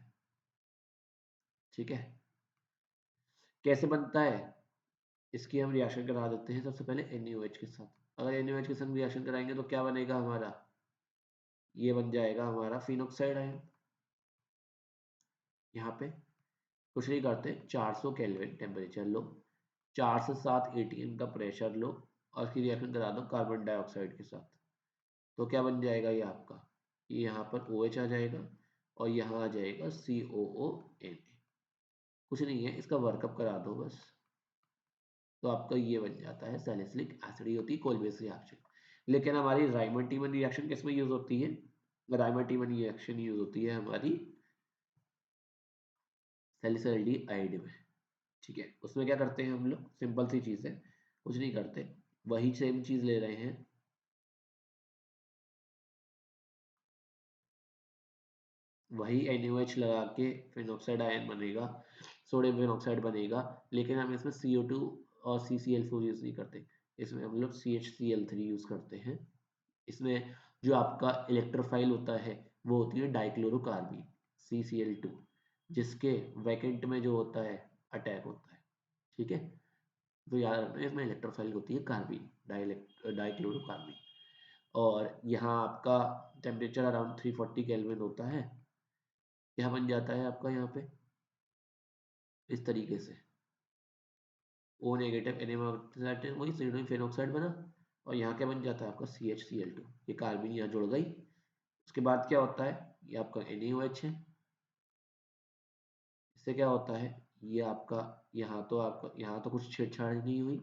[SPEAKER 1] ठीक है, कैसे बनता है? इसकी हम रिएक्शन करा देते हैं सबसे पहले NaOH के साथ। अगर NaOH के साथ रिएक्शन कराएंगे तो क्या बनेगा हमारा? ये बन जाएगा हमारा फिनोक्साइड आयन। यहाँ पे कुछ नहीं करते, 400 केल्विन टेम्परेचर लो, 4 से 7 atm का प्रेशर लो और उसकी रिएक्शन करा दो कार्बन डाइऑक्साइड के साथ, तो क्या बन जाएगा ये आपका, ये यहाँ पर OH आ जाएगा और यहाँ आ जाएगा COONA। कुछ नहीं है, इसका वर्कअप करा दो बस, तो आपका ये बन जाता है सैलिसिलिक एसिड। ये होती है कोल बेस रिएक्शन। लेकिन हमारी राइमंड टीमन रिएक्शन किस में यूज होती है? राइमंड टीमन रिएक्शन यूज होती है हमारी सैलिसल्डिहाइड में। ठीक है, उसमें क्या करते हैं हम लोग, सिंपल सी चीज है, कुछ नहीं करते, वही सेम चीज ले रहे हैं, वही NaOH लगा के फिनॉक्साइड आयन बनेगा, सोडियम फिनॉक्साइड बनेगा, लेकिन हम इसमें CO2 और CCl4 यूज नहीं करते, इसमें हम लोग CHCl3 यूज करते हैं। इसमें जो आपका इलेक्ट्रोफाइल होता है वो होती है डाइक्लोरोकार्बीन CCl2, जिसके वैकेंट में जो होता है अटैक होता है। ठीक है, तो याद रखना है इसमें इलेक्ट्रोफाइल होती है कार्बीन, डाइक्लोरोकार्बीन। और यहाँ आपका टेम्परेचर अराउंड 340 केल्विन होता है। क्या बन जाता है आपका यहाँ पे इस तरीके से, O नेगेटिव NaOH, वही सोडियम फिनॉक्साइड बना, और यहाँ क्या बन जाता है आपका CHCl2, ये कार्बन यहाँ जुड़ गई। उसके बाद क्या होता है, ये आपका NaOH है, इससे क्या होता है, ये आपका यहाँ तो कुछ छेड़छाड़ नहीं हुई,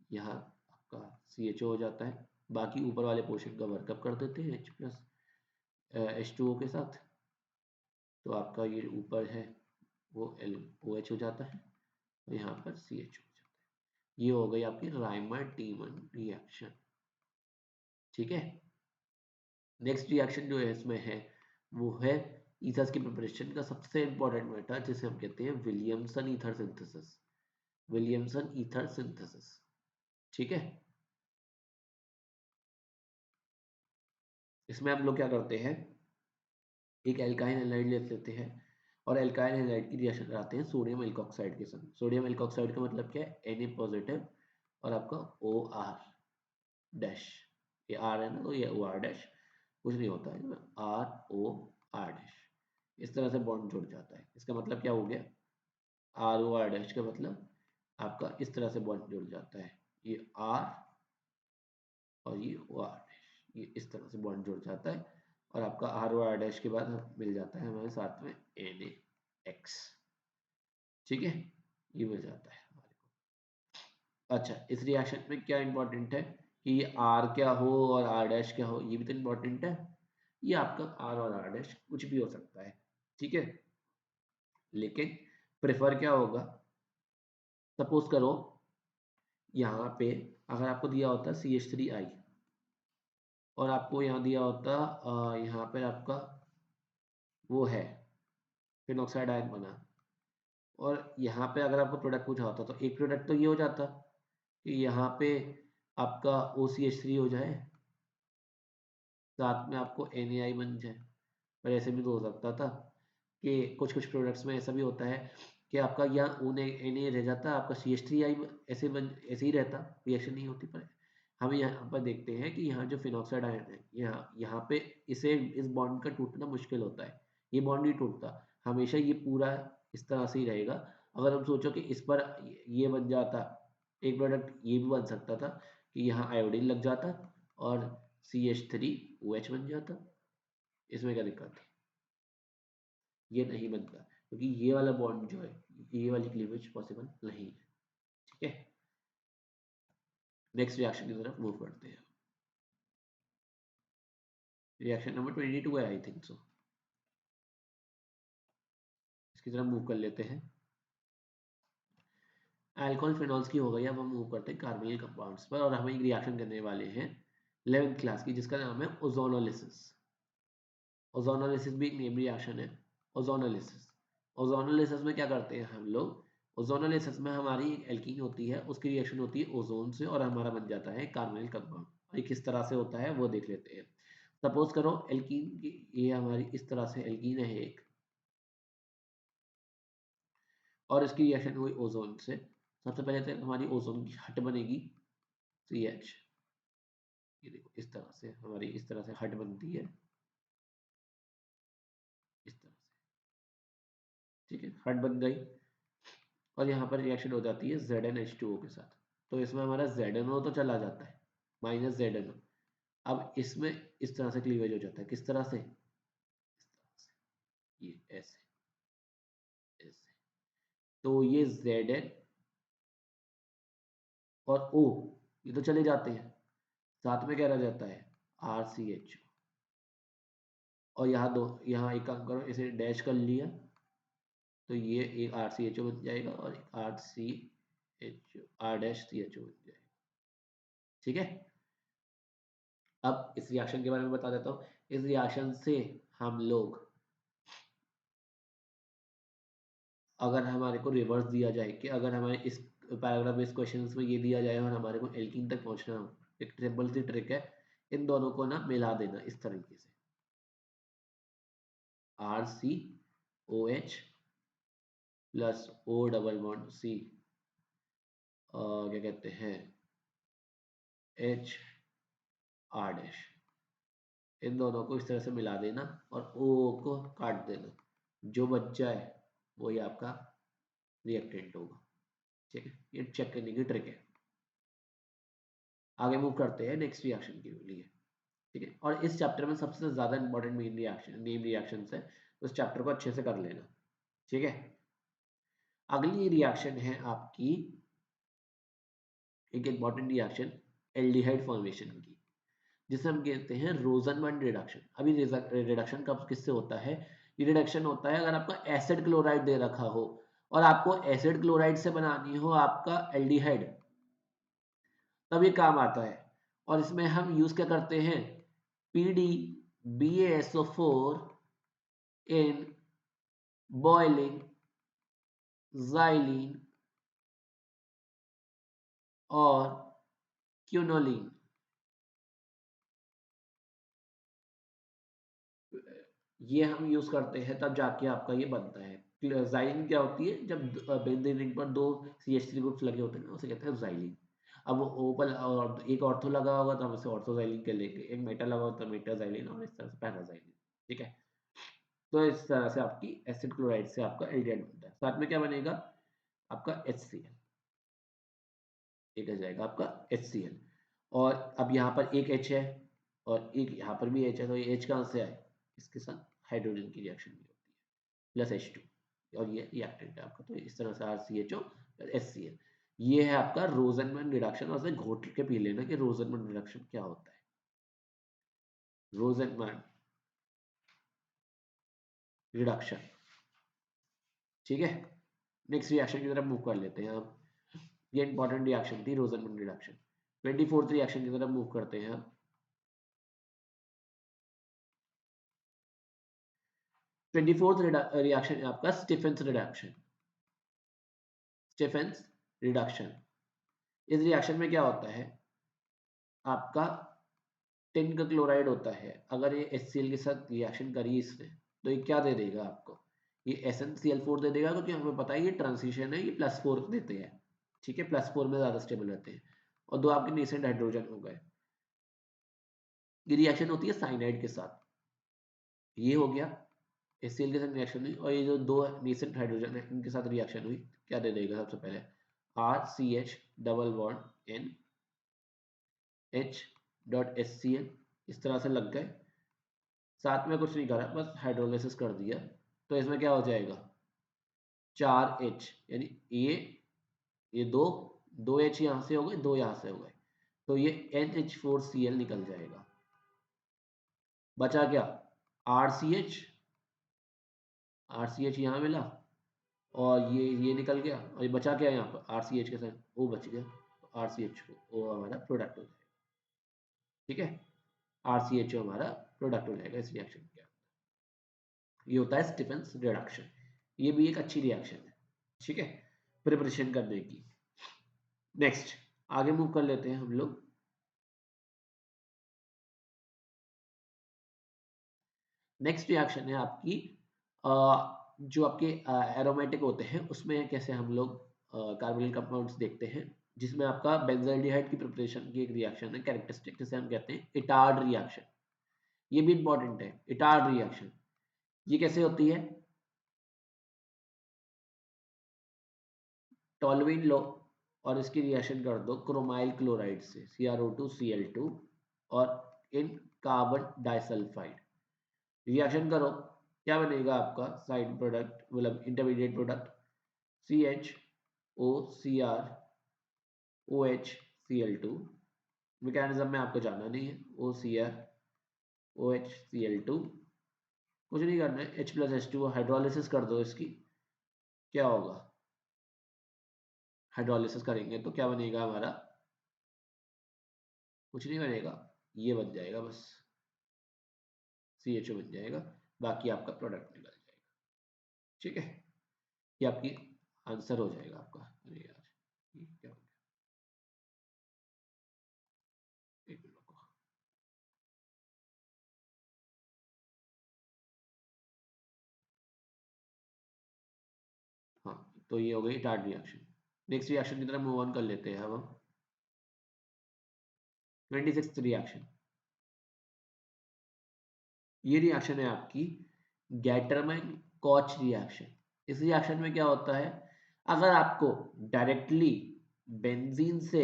[SPEAKER 1] यहाँ आपका CHO हो जाता है, बाकी ऊपर वाले पोर्शन का वर्कअप कर देते हैं H प्लस H2O के साथ, तो आपका ये ऊपर है वो OH हो जाता है, और यहाँ पर CH हो जाता है। ये हो गई आपकी राइमर टीमन रिएक्शन। ठीक है, नेक्स्ट रिएक्शन जो है इसमें है वो है ईथर्स की प्रिपरेशन का सबसे इंपॉर्टेंट मेथड, जिसे हम कहते हैं Williamson ether synthesis. Williamson ether synthesis. ठीक है, इसमें हम लोग क्या करते हैं, एक एल्काइन हैलाइड ले लेते हैं और एल्काइन हैलाइड की रिएक्शन कराते हैं सोडियम एल्कोक्साइड के साथ। सोडियम एल्कोक्साइड का मतलब क्या है, Na पॉजिटिव और आपका OR डैश, ये R है ना, तो ये OR डैश, कुछ नहीं होता है, ROR डैश, इस तरह से बॉन्ड जुड़ जाता है। इसका मतलब क्या हो गया, ROR डैश का मतलब आपका इस तरह से बॉन्ड जुड़ जाता है, ये R और ये OR डैश, ये इस तरह से बॉन्ड जुड़ जाता है, और आपका ROR डैश के बाद मिल जाता है हमारे साथ में NaX। ठीक है, ये मिल जाता है हमारे को। अच्छा, इस रिएक्शन में क्या इंपॉर्टेंट है कि ये R क्या हो और R डैश क्या हो, ये भी तो इंपॉर्टेंट है। ये आपका R और R डैश कुछ भी हो सकता है। ठीक है, लेकिन प्रेफर क्या होगा, सपोज करो यहाँ पे अगर आपको दिया होता CH3I और आपको यहाँ दिया होता यहाँ पर आपका वो है फिनॉक्साइड आयन बना, और यहाँ पे अगर आपको प्रोडक्ट पूछा होता तो एक प्रोडक्ट तो ये हो जाता कि यहाँ पे आपका OCH3 हो जाए, साथ में आपको NaI बन जाए। पर ऐसे भी तो हो सकता था कि कुछ कुछ प्रोडक्ट्स में ऐसा भी होता है कि आपका यहाँ Na रह जाता, आपका CH3I ऐसे ही रहता, रिएक्शन नहीं होती। पर हम यहाँ पर देखते हैं कि यहाँ जो फिनॉक्साइड आयन है, यहाँ यहाँ पे इस बॉन्ड का टूटना मुश्किल होता है, ये बॉन्ड नहीं टूटता, हमेशा ये पूरा इस तरह से ही रहेगा। अगर हम सोचो कि इस पर ये बन जाता एक प्रोडक्ट, ये भी बन सकता था कि यहाँ आयोडीन लग जाता और CH3OH बन जाता, इसमें क्या दिक्कत है, ये नहीं बनता क्योंकि ये वाला बॉन्ड जो है, ये वाली क्लीवेज पॉसिबल नहीं है। ठीक है, नेक्स्ट रिएक्शन की तरफ मूव करते हैं। रिएक्शन नंबर 22 है आई थिंक सो, इसकी तरफ मूव कर लेते हैं। अल्कोहल फिनॉल्स की हो गई, अब हम मूव करते हैं कार्बोनिल कंपाउंड्स पर, और हम एक रिएक्शन करने वाले हैं 11th क्लास की, जिसका नाम है ओजोनोलिसिस। ओजोनोलिसिस भी एक नेम रिएक्शन है। ओजोनोलिसिस, ओजोनोलिसिस में क्या करते हैं हम लोग, ओजोनोलिसिस में हमारी एक एल्कीन होती है, उसकी रिएक्शन होती है ओजोन से और हमारा बन जाता है कार्बोनिल कंपाउंड। और ये किस तरह से होता है वो देख लेते हैं। सपोज करो एल्कीन की, ये हमारी इस तरह से एल्कीन है एक, और इसकी रिएक्शन हुई ओजोन से। सबसे पहले तो हमारी ओजोन की हट बनेगी CH, ये देखो इस तरह से हमारी इस तरह से हट बनती है, इस तरह से। ठीक है, हट बन गई, और यहाँ पर रिएक्शन हो जाती है ZnH2O के साथ। तो इसमें हमारा ZnO तो चला जाता है, माइनस ZnO। अब इसमें इस तरह से क्लीवेज हो जाता है, किस तरह से, ये ऐसे ऐसे। तो ये Zn और O ये तो चले जाते हैं, साथ में क्या रह जाता है, RCH। और यहाँ दो, यहाँ एक काम करो, इसे डैश कर लिया, तो ये एक RCHO बन जाएगा और एक RCHO R-CHO बन जाएगा। ठीक है, अब इस रिएक्शन के बारे में बता देता हूँ। इस रिएक्शन से हम लोग, अगर हमारे को रिवर्स दिया जाए कि अगर हमारे इस पैराग्राफ में, इस क्वेश्चन में ये दिया जाए और हमारे को एल्कीन तक पहुंचना हो, एक सिंपल सी ट्रिक है, इन दोनों को ना मिला देना इस तरीके से, RCOH plus O double bond C, क्या कहते हैं, HR', इन दोनों को इस तरह से मिला देना और O को काट देना, जो बच जाए वही आपका रिएक्टेंट होगा। ठीक है, ये चेक करने की ट्रिक है। आगे मूव करते हैं नेक्स्ट रिएक्शन के लिए। ठीक है, और इस चैप्टर में सबसे ज्यादा important main reaction, name reactions है, उस चैप्टर को अच्छे से कर लेना। ठीक है, अगली रिएक्शन है आपकी एक इंपॉर्टेंट रिएक्शन एल्डिहाइड फॉर्मेशन की, जिसे हम कहते हैं रोजनबर्ग रिडक्शन। अभी रिडक्शन कब किससे होता है, ये रिडक्शन होता है अगर आपका एसिड क्लोराइड दे रखा हो और आपको एसिड क्लोराइड से बनानी हो आपका एल्डिहाइड, तब ये काम आता है। और इसमें हम यूज क्या करते हैं, PDBaSO4 in boiling xylene और क्यूनोलिन। ये हम यूज करते हैं तब जाके आपका ये बनता है। जाइलिन क्या होती है, जब बेंजीन रिंग पर दो CH3 ग्रुप्स लगे होते हैं ना, उसे कहते हैं जाइलिन। अब ओपल और एक ऑर्थो लगा होगा तो हम इसे ऑर्थोजाइलिन के लेंगे, एक मेटा लगा होगा तो मेटाजाइलिन, और इस तरह से पैराजाइलिन। ठीक है, तो इस तरह से आपकी एसिड क्लोराइड से आपका एल्डिहाइड बनता है। साथ में क्या बनेगा आपका HCl, एक आ जाएगा आपका HCl। और अब यहाँ पर एक H है और एक यहाँ पर भी H है, तो ये H कहाँ से आए, इसके साथ हाइड्रोजन की रिएक्शन भी होती है, प्लस H2, और ये रिएक्टेंट है आपका। तो इस तरह से RCHO HCl, ये है आपका रोजनबर्ग रिडक्शन। और घोट के पी लेना कि रोजनबर्ग रिडक्शन क्या होता है। रोजनबर्ग रिडक्शन, ठीक है, नेक्स्ट रिएक्शन की तरफ मूव कर लेते हैं हम। ये इंपॉर्टेंट रिएक्शन थी रोजनबर्ग रिडक्शन। 24th रिएक्शन की तरफ मूव करते हैं हम। 24th रिएक्शन है आपका स्टीफेंस रिडक्शन। स्टीफेंस रिडक्शन, इस रिएक्शन में क्या होता है, आपका टिन का क्लोराइड होता है, अगर ये HCl के साथ रिएक्शन करी इसने, तो ये क्या दे देगा आपको, ये SnCl4 दे देगा, क्योंकि हमें पता है ये ट्रांजिशन है, ये +4 देते हैं। ठीक है, +4 में ज्यादा स्टेबल रहते हैं, और दो आपके नेसेंट हाइड्रोजन हो गए। ये रिएक्शन होती है साइनाइड के साथ, ये हो गया HCl के साथ रिएक्शन हुई, और ये जो दो नेसेंट हाइड्रोजन है इनके साथ रिएक्शन हुई, क्या दे देगा सबसे पहले, RCH double bond N H.HCl, इस तरह से लग गए, साथ में कुछ नहीं करा, बस हाइड्रोलाइसिस कर दिया, तो इसमें क्या हो जाएगा 4H, यानी ये दो दो H यहाँ से हो गए, दो यहाँ से हो गए, तो ये NH4Cl निकल जाएगा। बचा क्या RCH, RCH यहाँ मिला, और ये निकल गया, और ये बचा क्या यहाँ पर RCH के साथ O बच गया, तो RCHO हमारा प्रोडक्ट हो जाएगा। ठीक है, RCHO हमारा प्रोडक्ट हो जाएगा इस रिएक्शन के। ये होता है स्टीफेंस रिडक्शन, ये भी एक अच्छी रिएक्शन है। ठीक है, प्रिपरेशन करने की। नेक्स्ट आगे मूव कर लेते हैं हम लोग। नेक्स्ट रिएक्शन है आपकी जो आपके एरोमेटिक होते हैं, उसमें कैसे हम लोग कार्बोनिल कंपाउंड्स देखते हैं, जिसमें आपका बेंजाल्डिहाइड की प्रिपरेशन की एक रिएक्शन है कैरेक्टरिस्टिक, जिसे हम कहते हैं इटार्ड रिएक्शन। ये भी इंपॉर्टेंट है, इटार्ड रिएक्शन ये कैसे होती है, टॉलुइन लो और इसकी रिएक्शन कर दो क्रोमाइल क्लोराइड से CrO2Cl2 और इन कार्बन डाइसल्फाइड रिएक्शन करो, क्या बनेगा आपका साइड प्रोडक्ट मतलब इंटरमीडिएट प्रोडक्ट CHOCrOHCl2। मैकेनिज्म में आपको जानना नहीं है, OCrOHCl2 कुछ नहीं करना है, H+H2 हाइड्रोलिसिस कर दो इसकी, क्या होगा हाइड्रोलिसिस करेंगे तो क्या बनेगा हमारा, कुछ नहीं बनेगा, ये बन जाएगा बस CHO बन जाएगा, बाकी आपका प्रोडक्ट निकल जाएगा। ठीक है, ये आपकी आंसर हो जाएगा आपका। अरे यार ये क्या हो गया, एक मिनट रुको। हाँ तो ये हो गई टार्ड रिएक्शन। नेक्स्ट रिएक्शन की तरफ मूव ऑन कर लेते हैं अब हम। 26th रिएक्शन, ये रिएक्शन है आपकी गैटरमैन कॉच रिएक्शन। इस रिएक्शन में क्या होता है, अगर आपको डायरेक्टली बेंजीन से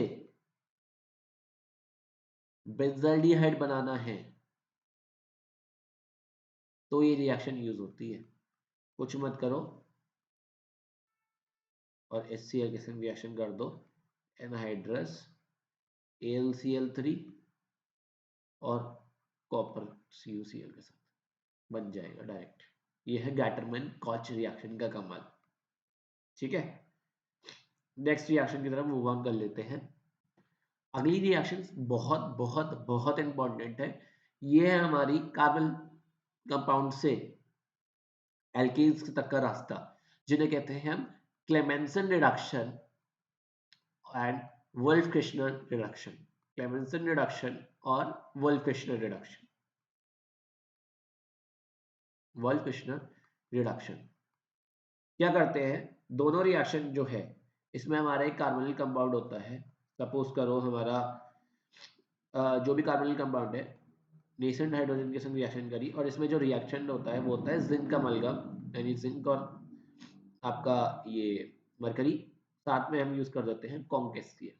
[SPEAKER 1] बेंजल्डिहाइड बनाना है तो ये रिएक्शन यूज होती है। कुछ मत करो और HCl के संग रिएक्शन कर दो, एनहाइड्रस AlCl3 और कॉपर CuCl के साथ बन जाएगा डायरेक्ट। ये है गैटरमैन कॉच रिएक्शन का कमाल। ठीक है, नेक्स्ट रिएक्शन की तरफ मूव ऑन कर लेते हैं। अगली रिएक्शन बहुत बहुत बहुत इंपॉर्टेंट है, ये है हमारी कार्बन कंपाउंड से एल्केन्स तक का रास्ता, जिन्हें कहते हैं हम Clemmensen reduction and Wolff Kishner reduction. Clemmensen reduction और वोल्फ-किर्शनर रिडक्शन। वोल्फ-किर्शनर रिडक्शन क्या करते हैं, दोनों रिएक्शन जो है इसमें हमारा एक कार्बोनिल कंपाउंड होता है। सपोज करो हमारा जो भी कार्बोनिल कंपाउंड है नेसेंट हाइड्रोजन के संग रिएक्शन करी और इसमें जो रिएक्शन होता है वो होता है जिंक का अमलगम, यानी जिंक और आपका ये मरकरी, साथ में हम यूज कर देते हैं कॉन्केस्टियर।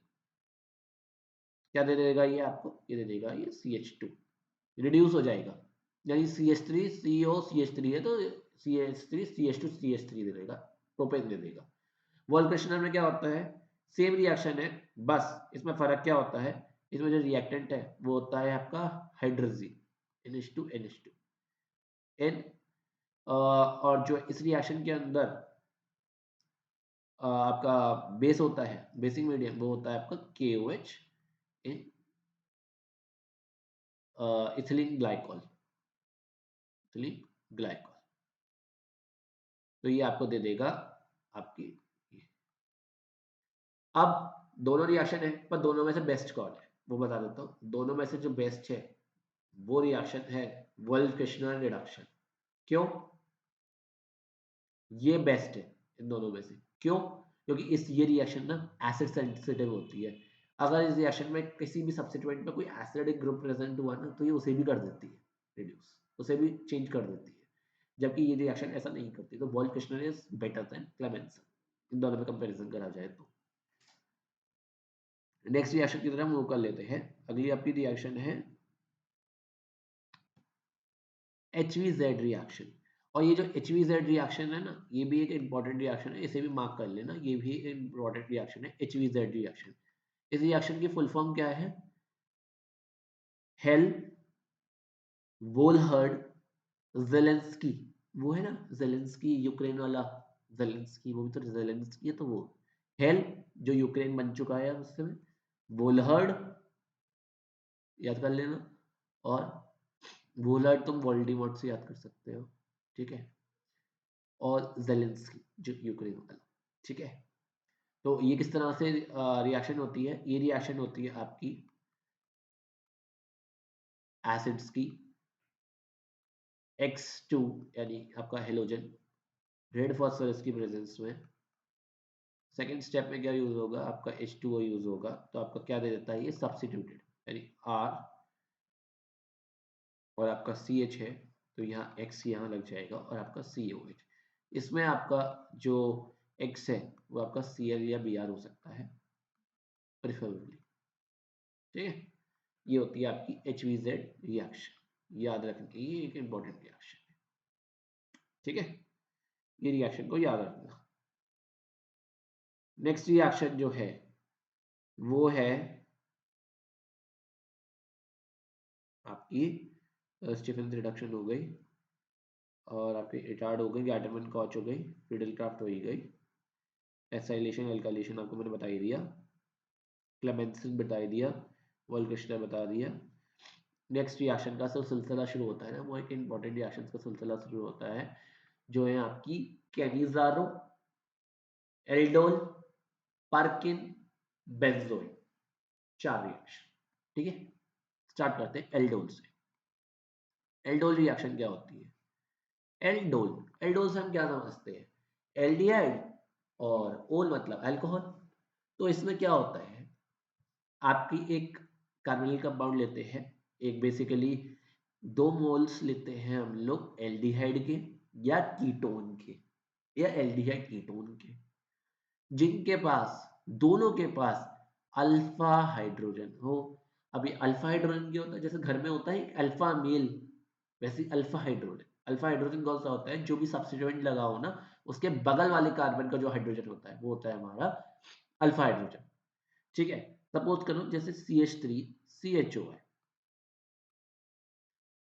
[SPEAKER 1] क्या दे देगा ये आपको, ये दे देगा ये CH2 रिड्यूस हो जाएगा, यानी CH3 CO CH3 है तो CH3 CH2 CH3 दे देगा, प्रोपेन दे देगा। वोल्फ-किर्शनर में क्या होता है, सेम रिएक्शन है, बस इसमें फर्क क्या होता है, इसमें जो रिएक्टेंट है वो होता है आपका हाइड्रोजीन NH2 NH2 N, और जो इस रिएक्शन के अंदर आपका बेस होता है, बेसिक मीडियम, वो होता है आपका KOH इन इथिलीन ग्लाइकॉल, इथिलीन ग्लाइकॉल। तो ये आपको दे देगा आपकी। अब दोनों रिएक्शन है, पर दोनों में से बेस्ट कौन है वो बता देता हूँ। दोनों में से जो बेस्ट है वो रिएक्शन है वोल्फ-किर्शनर रिडक्शन। क्यों, ये बेस्ट है इन दोनों में से, क्यों, क्योंकि इस ये रिएक्शन ना एसिड सेंसिटिव होती है। अगर इस रिएक्शन में किसी भी सब्स्टिट्यूएंट में कोई एसिडिक ग्रुप प्रेजेंट हुआ ना तो ये उसे भी कर देती है रिड्यूस, उसे भी चेंज कर देती है, जबकि ये रिएक्शन ऐसा नहीं करती। तो वोल्फ-किर्शनर इज बेटर देन क्लेमेंसन, इन दोनों में कंपैरिजन करा जाए तो। नेक्स्ट रिएक्शन की तरफ मूव कर लेते हैं। अगली आपकी रिएक्शन है HVZ रिएक्शन। और ये जो HVZ रिएक्शन है ना, ये भी एक इंपॉर्टेंट रिएक्शन है, इसे भी मार्क कर लेना, ये भी एक इंपॉर्टेंट रिएक्शन है HVZ रिएक्शन। इस रिएक्शन की फुल फॉर्म क्या है, हेल वोल्हर्ड जेलेंस्की, वो है ना जेलेंस्की यूक्रेन वाला, जेलेंस्की, वो भी तो जेलेंस्की है, तो वो हेल जो यूक्रेन बन चुका है उस समय, वोल्हर्ड याद कर लेना, और वोल्हर्ड तुम वोल्डेमॉर्ट से याद कर सकते हो। ठीक है, और जेलेंस्की जो यूक्रेन वाला। ठीक है, तो ये किस तरह से रिएक्शन होती है, ये रिएक्शन होती है आपकी एसिड्स की X2 यानी आपका हेलोजन रेड फॉस्फोरस की प्रेजेंस में। सेकेंड स्टेप में क्या यूज होगा, आपका H2O यूज होगा, तो आपका क्या दे देता है ये सब्स्टिट्यूटेड, यानी R और आपका CH है तो यहाँ X यहाँ लग जाएगा और आपका COH। इसमें आपका जो X है वो आपका Cl या Br हो सकता है प्रिफरेबली। ठीक है, ये होती है आपकी HVZ रिएक्शन, याद रखने की ये एक इंपॉर्टेंट रिएक्शन है। ठीक है, ये रिएक्शन को याद रखना। नेक्स्ट रिएक्शन जो है वो है आपकी स्टीफन रिडक्शन हो गई, और आपकी इटार्ड हो गई, गैटरमैन कॉच हो गई, फिडलक्राफ्ट हो ही गई, एसाइलेशन एल्काइलेशन आपको मैंने बता ही दिया, क्लेमेंसिन बता ही दिया, वोल्केस्टर बता दिया। नेक्स्ट रिएक्शन का सिलसिला शुरू होता है ना, वो एक इंपॉर्टेंट रिएक्शन का सिलसिला शुरू होता है जो है आपकी Cannizzaro, aldol, Perkin, benzoin, 4 reaction. ठीक है, स्टार्ट करते हैं एल्डोल से। एल्डोल रिएक्शन क्या होती है? एल्डोल, एल्डोल से हम क्या समझते हैं? एल्डिहाइड और ओल मतलब अल्कोहल। तो इसमें क्या होता है, आपकी एक कार्बोनिल कंपाउंड लेते हैं, एक बेसिकली 2 मोल्स लेते हैं हम लोग एल्डिहाइड के या कीटोन के, या एल्डिहाइड कीटोन के, जिनके पास, दोनों के पास अल्फा हाइड्रोजन हो। अभी अल्फा हाइड्रोजन क्या होता है? जैसे घर में होता है अल्फा मेल, वैसे अल्फा हाइड्रोजन, अल्फा हाइड्रोजन कौन सा होता है? जो भी सब्स्टिट्यूएंट लगा हो ना, उसके बगल वाले कार्बन का जो हाइड्रोजन होता है वो होता है हमारा अल्फा हाइड्रोजन। ठीक है, सपोज करो जैसे CH3CHO है,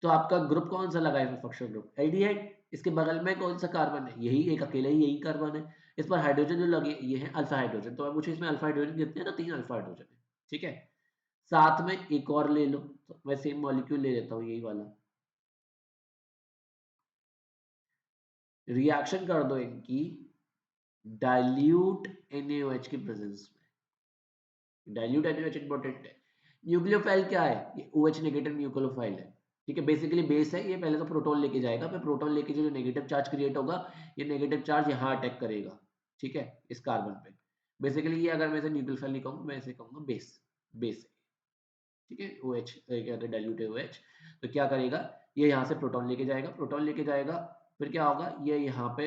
[SPEAKER 1] तो आपका ग्रुप कौन सा लगा है? Functional group aldehyde. इसके बगल में कौन सा कार्बन है? यही एक अकेला ही यही कार्बन है। इस पर हाइड्रोजन जो लगे ये है अल्फा हाइड्रोजन। तो मुझे इसमें अल्फा हाइड्रोजन कितने हैं? ना 3 अल्फा हाइड्रोजन है। ठीक है, साथ में एक और ले लो, तो मैं सेम मॉलिक्यूल ले लेता हूँ, यही वाला। रिएक्शन कर दो इनकी डाइल्यूट NaOH की प्रेजेंस में। डाइल्यूट NaOH इंपॉर्टेंट है। न्यूक्लियोफाइल क्या है? ये OH नेगेटिव न्यूक्लियोफाइल है। ठीक है, बेसिकली बेस है ये, पहले तो प्रोटॉन लेके जाएगा, फिर प्रोटॉन लेके जो नेगेटिव चार्ज क्रिएट होगा, ये नेगेटिव चार्ज यहाँ अटैक करेगा। ठीक है, इस कार्बन पे। बेसिकली ये अगर मैं इसे न्यूक्लियोफाइल नहीं कहूंगा, मैं इसे कहूंगा बेस, बेस है। ठीक है, OH क्या कहते हैं, डाइल्यूट OH। तो क्या करेगा, ये यहाँ से प्रोटॉन लेके जाएगा, प्रोटॉन लेके जाएगा, फिर क्या होगा, ये यहाँ पे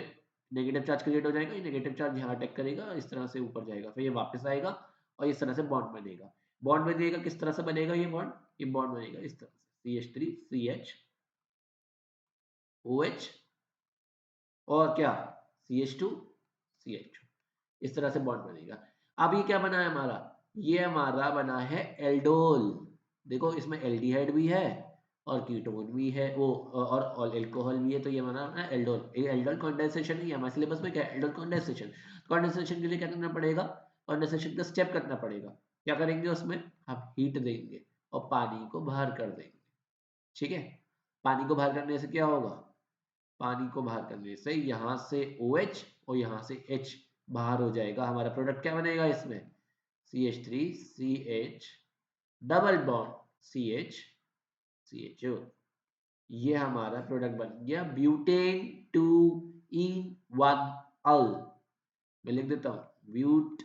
[SPEAKER 1] नेगेटिव चार्ज क्रिएट हो जाएगा, ये नेगेटिव चार्ज यहाँ अटैक करेगा, इस तरह से ऊपर जाएगा, फिर ये वापस आएगा और इस तरह से बॉन्ड बनेगा। बॉन्ड बनेगा किस तरह से बनेगा ये बॉन्ड? ये बॉन्ड बनेगा इस तरह से, CH3CH OH और क्या, CH2CH, इस तरह से बॉन्ड बनेगा। अब ये क्या बना है हमारा? ये हमारा बना है एल्डोल। देखो इसमें एल्डिहाइड भी है और कीटोन भी है, वो और एल्कोहल भी है, तो ये बना है एल्डोल। ये एल्डोल कंडेंसेशन ही है हमारे सिलेबस में, क्या है? Aldol condensation. कंडेंसेशन के लिए क्या करना पड़ेगा? कंडेंसेशन का स्टेप करना पड़ेगा। क्या करेंगे उसमें? हम हीट देंगे और पानी को बाहर कर देंगे। ठीक है, पानी को बाहर करने से क्या होगा? पानी को बाहर करने से यहाँ से OH और यहाँ से H बाहर हो जाएगा। हमारा प्रोडक्ट क्या बनेगा इसमें? CH3CH डबल बॉन्ड CH ये हमारा प्रोडक्ट बन गया ब्यूटेन 2 इन 1 अल। मैं लिख देता हूं ब्यूट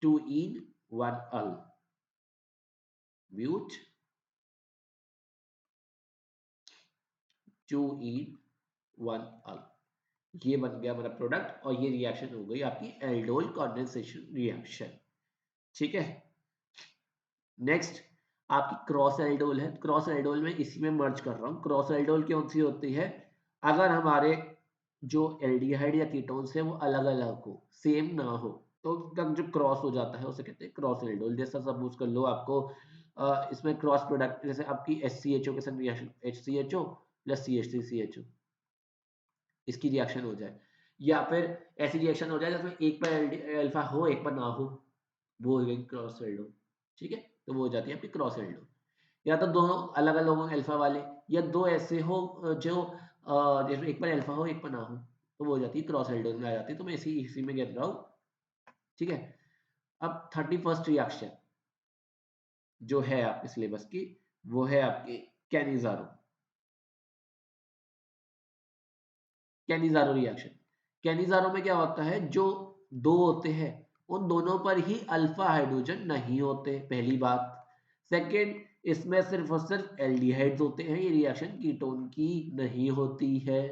[SPEAKER 1] 2 इन 1 अल, ब्यूट 2 इन 1 अल। ये बन गया हमारा प्रोडक्ट और ये रिएक्शन हो गई आपकी एल्डोल कंडेंसेशन रिएक्शन। ठीक है, नेक्स्ट आपकी क्रॉस एल्डोल है। क्रॉस एल्डोल में इसी में मर्ज कर रहा हूँ। क्रॉस एल्डोल कौन सी होती है? अगर हमारे जो एल्डिहाइड या कीटोन्स है वो अलग अलग हो, सेम ना हो, तो तब जो क्रॉस हो जाता है उसे कहते हैं क्रॉस एल्डोल। जैसा सपोज कर लो आपको इसमें क्रॉस प्रोडक्ट, जैसे आपकी HCHO के साथ रिएक्शन HCHO प्लस CH3CHO, इसकी रिएक्शन हो जाए, या फिर ऐसी रिएक्शन हो जाए जिसमें एक पर अल्फा हो एक पर ना हो, वो हो गई क्रॉस एल्डो। ठीक है, तो वो हो जाती है आपकी क्रॉस एल्डो। या तो दोनों अलग अलग हो अल्फा वाले, या दो ऐसे हो जो जैसे एक पर अल्फा हो एक पर ना हो, तो वो हो जाती है क्रॉस एल्डो में आ जाती है। तो मैं इसी में गिन रहा हूँ। ठीक है, अब 31st रिएक्शन जो है आपके सिलेबस की, वो है आपकी कैनिजारो। कैनिजारो रिएक्शन, कैनिजारो में क्या होता है, जो दो होते हैं उन दोनों पर ही अल्फा हाइड्रोजन नहीं होते, पहली बात। सेकंड, इसमें सिर्फ और सिर्फ एल्डिहाइड्स होते हैं, ये रिएक्शन कीटोन की नहीं होती है।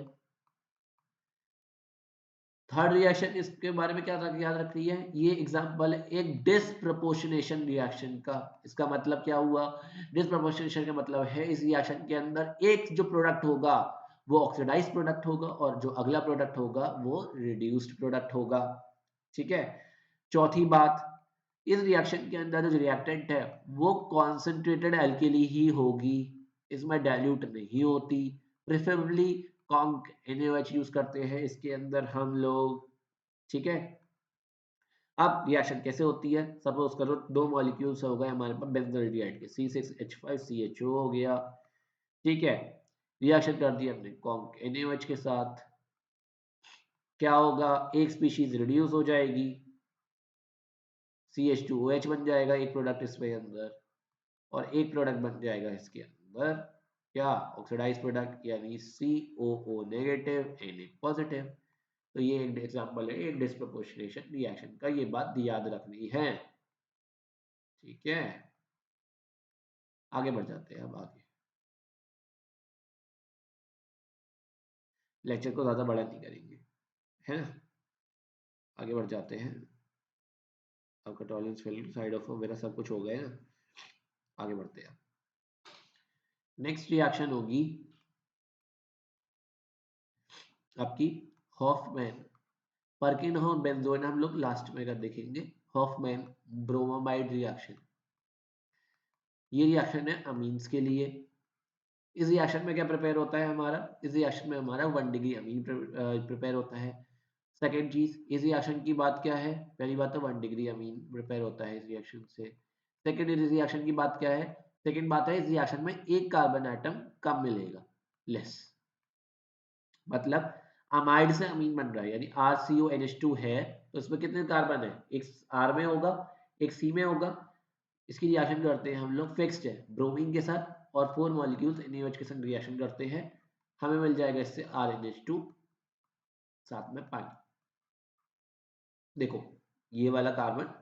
[SPEAKER 1] थर्ड रिएक्शन इसके बारे में क्या याद रख रही है, ये एग्जांपल है एक डिसप्रपोर्शनेशन रिएक्शन का। इसका मतलब क्या हुआ, डिसप्रपोर्शनेशन का मतलब है इस रिएक्शन के अंदर एक जो प्रोडक्ट होगा वो ऑक्सीडाइज्ड प्रोडक्ट होगा और जो अगला प्रोडक्ट होगा वो रिड्यूस्ड प्रोडक्ट होगा। ठीक है। चौथी बात, इस रिएक्शन के अंदर जो रिएक्टेंट है वो कॉन्सेंट्रेटेड एल्केली ही होगी, इसमें डाइल्यूट नहीं होती। प्रेफरेबली कॉन्क NaOH यूज करते हैं इसके अंदर हम लोग। ठीक है। अब रिएक्शन कैसे होती है, सपोज करो दो मॉलिक्यूल्स हो गए हमारे पास बेंजोइड के, C6H5CHO हो गया। ठीक है। रिएक्शन कर दिया हमने कॉन्क NaOH के साथ, क्या होगा, एक स्पीशीज रिड्यूस हो जाएगी, CH2OH बन जाएगा एक प्रोडक्ट इसके अंदर, और एक प्रोडक्ट बन जाएगा इसके अंदर क्या, ऑक्सीडाइज प्रोडक्ट, यानी COO नेगेटिव Na पॉजिटिव। तो ये एक एग्जांपल है एक डिस्प्रपोर्शनेशन रिएक्शन का, ये बात याद रखनी है। ठीक है। आगे बढ़ जाते हैं अब आगे, लेक्चर को ज्यादा बड़ा नहीं करेंगे, है ना। आगे बढ़ जाते हैं, आपका टॉलरेंस फिल्म साइड ऑफ मेरा सब कुछ हो गया ना। आगे बढ़ते हैं, नेक्स्ट रिएक्शन होगी आपकी हॉफमैन पर्किनसॉन बेंजोइन, हम लोग लास्ट में कर देखेंगे। हॉफमैन ब्रोमामाइड रिएक्शन, ये रिएक्शन है अमीन्स के लिए। इस रिएक्शन में क्या प्रिपेयर होता है हमारा, इस रिएक्शन में हमारा 1 डिग्री अमीन प्रिपेयर होता है। सेकेंड चीज, इस रिएक्शन की बात क्या है, पहली बात तो 1 डिग्री अमीन प्रिपेयर होता है इस रिएक्शन से। सेकेंड, इस रिएक्शन की बात क्या है, सेकेंड बात है इस रिएक्शन में एक कार्बन आइटम कम मिलेगा, लेस। मतलब अमाइड से अमीन बन रहा है, यानी RCONH2 है तो इसमें कितने कार्बन है, एक R में होगा एक C में होगा। इसकी रिएक्शन करते हैं हम लोग, फिक्स्ड है ब्रोमीन के साथ, और 4 मॉलिक्यूल्स NaOH के साथ रिएक्शन करते हैं, हमें मिल जाएगा इससे RNH2 साथ में पानी। देखो ये वाला कार्बन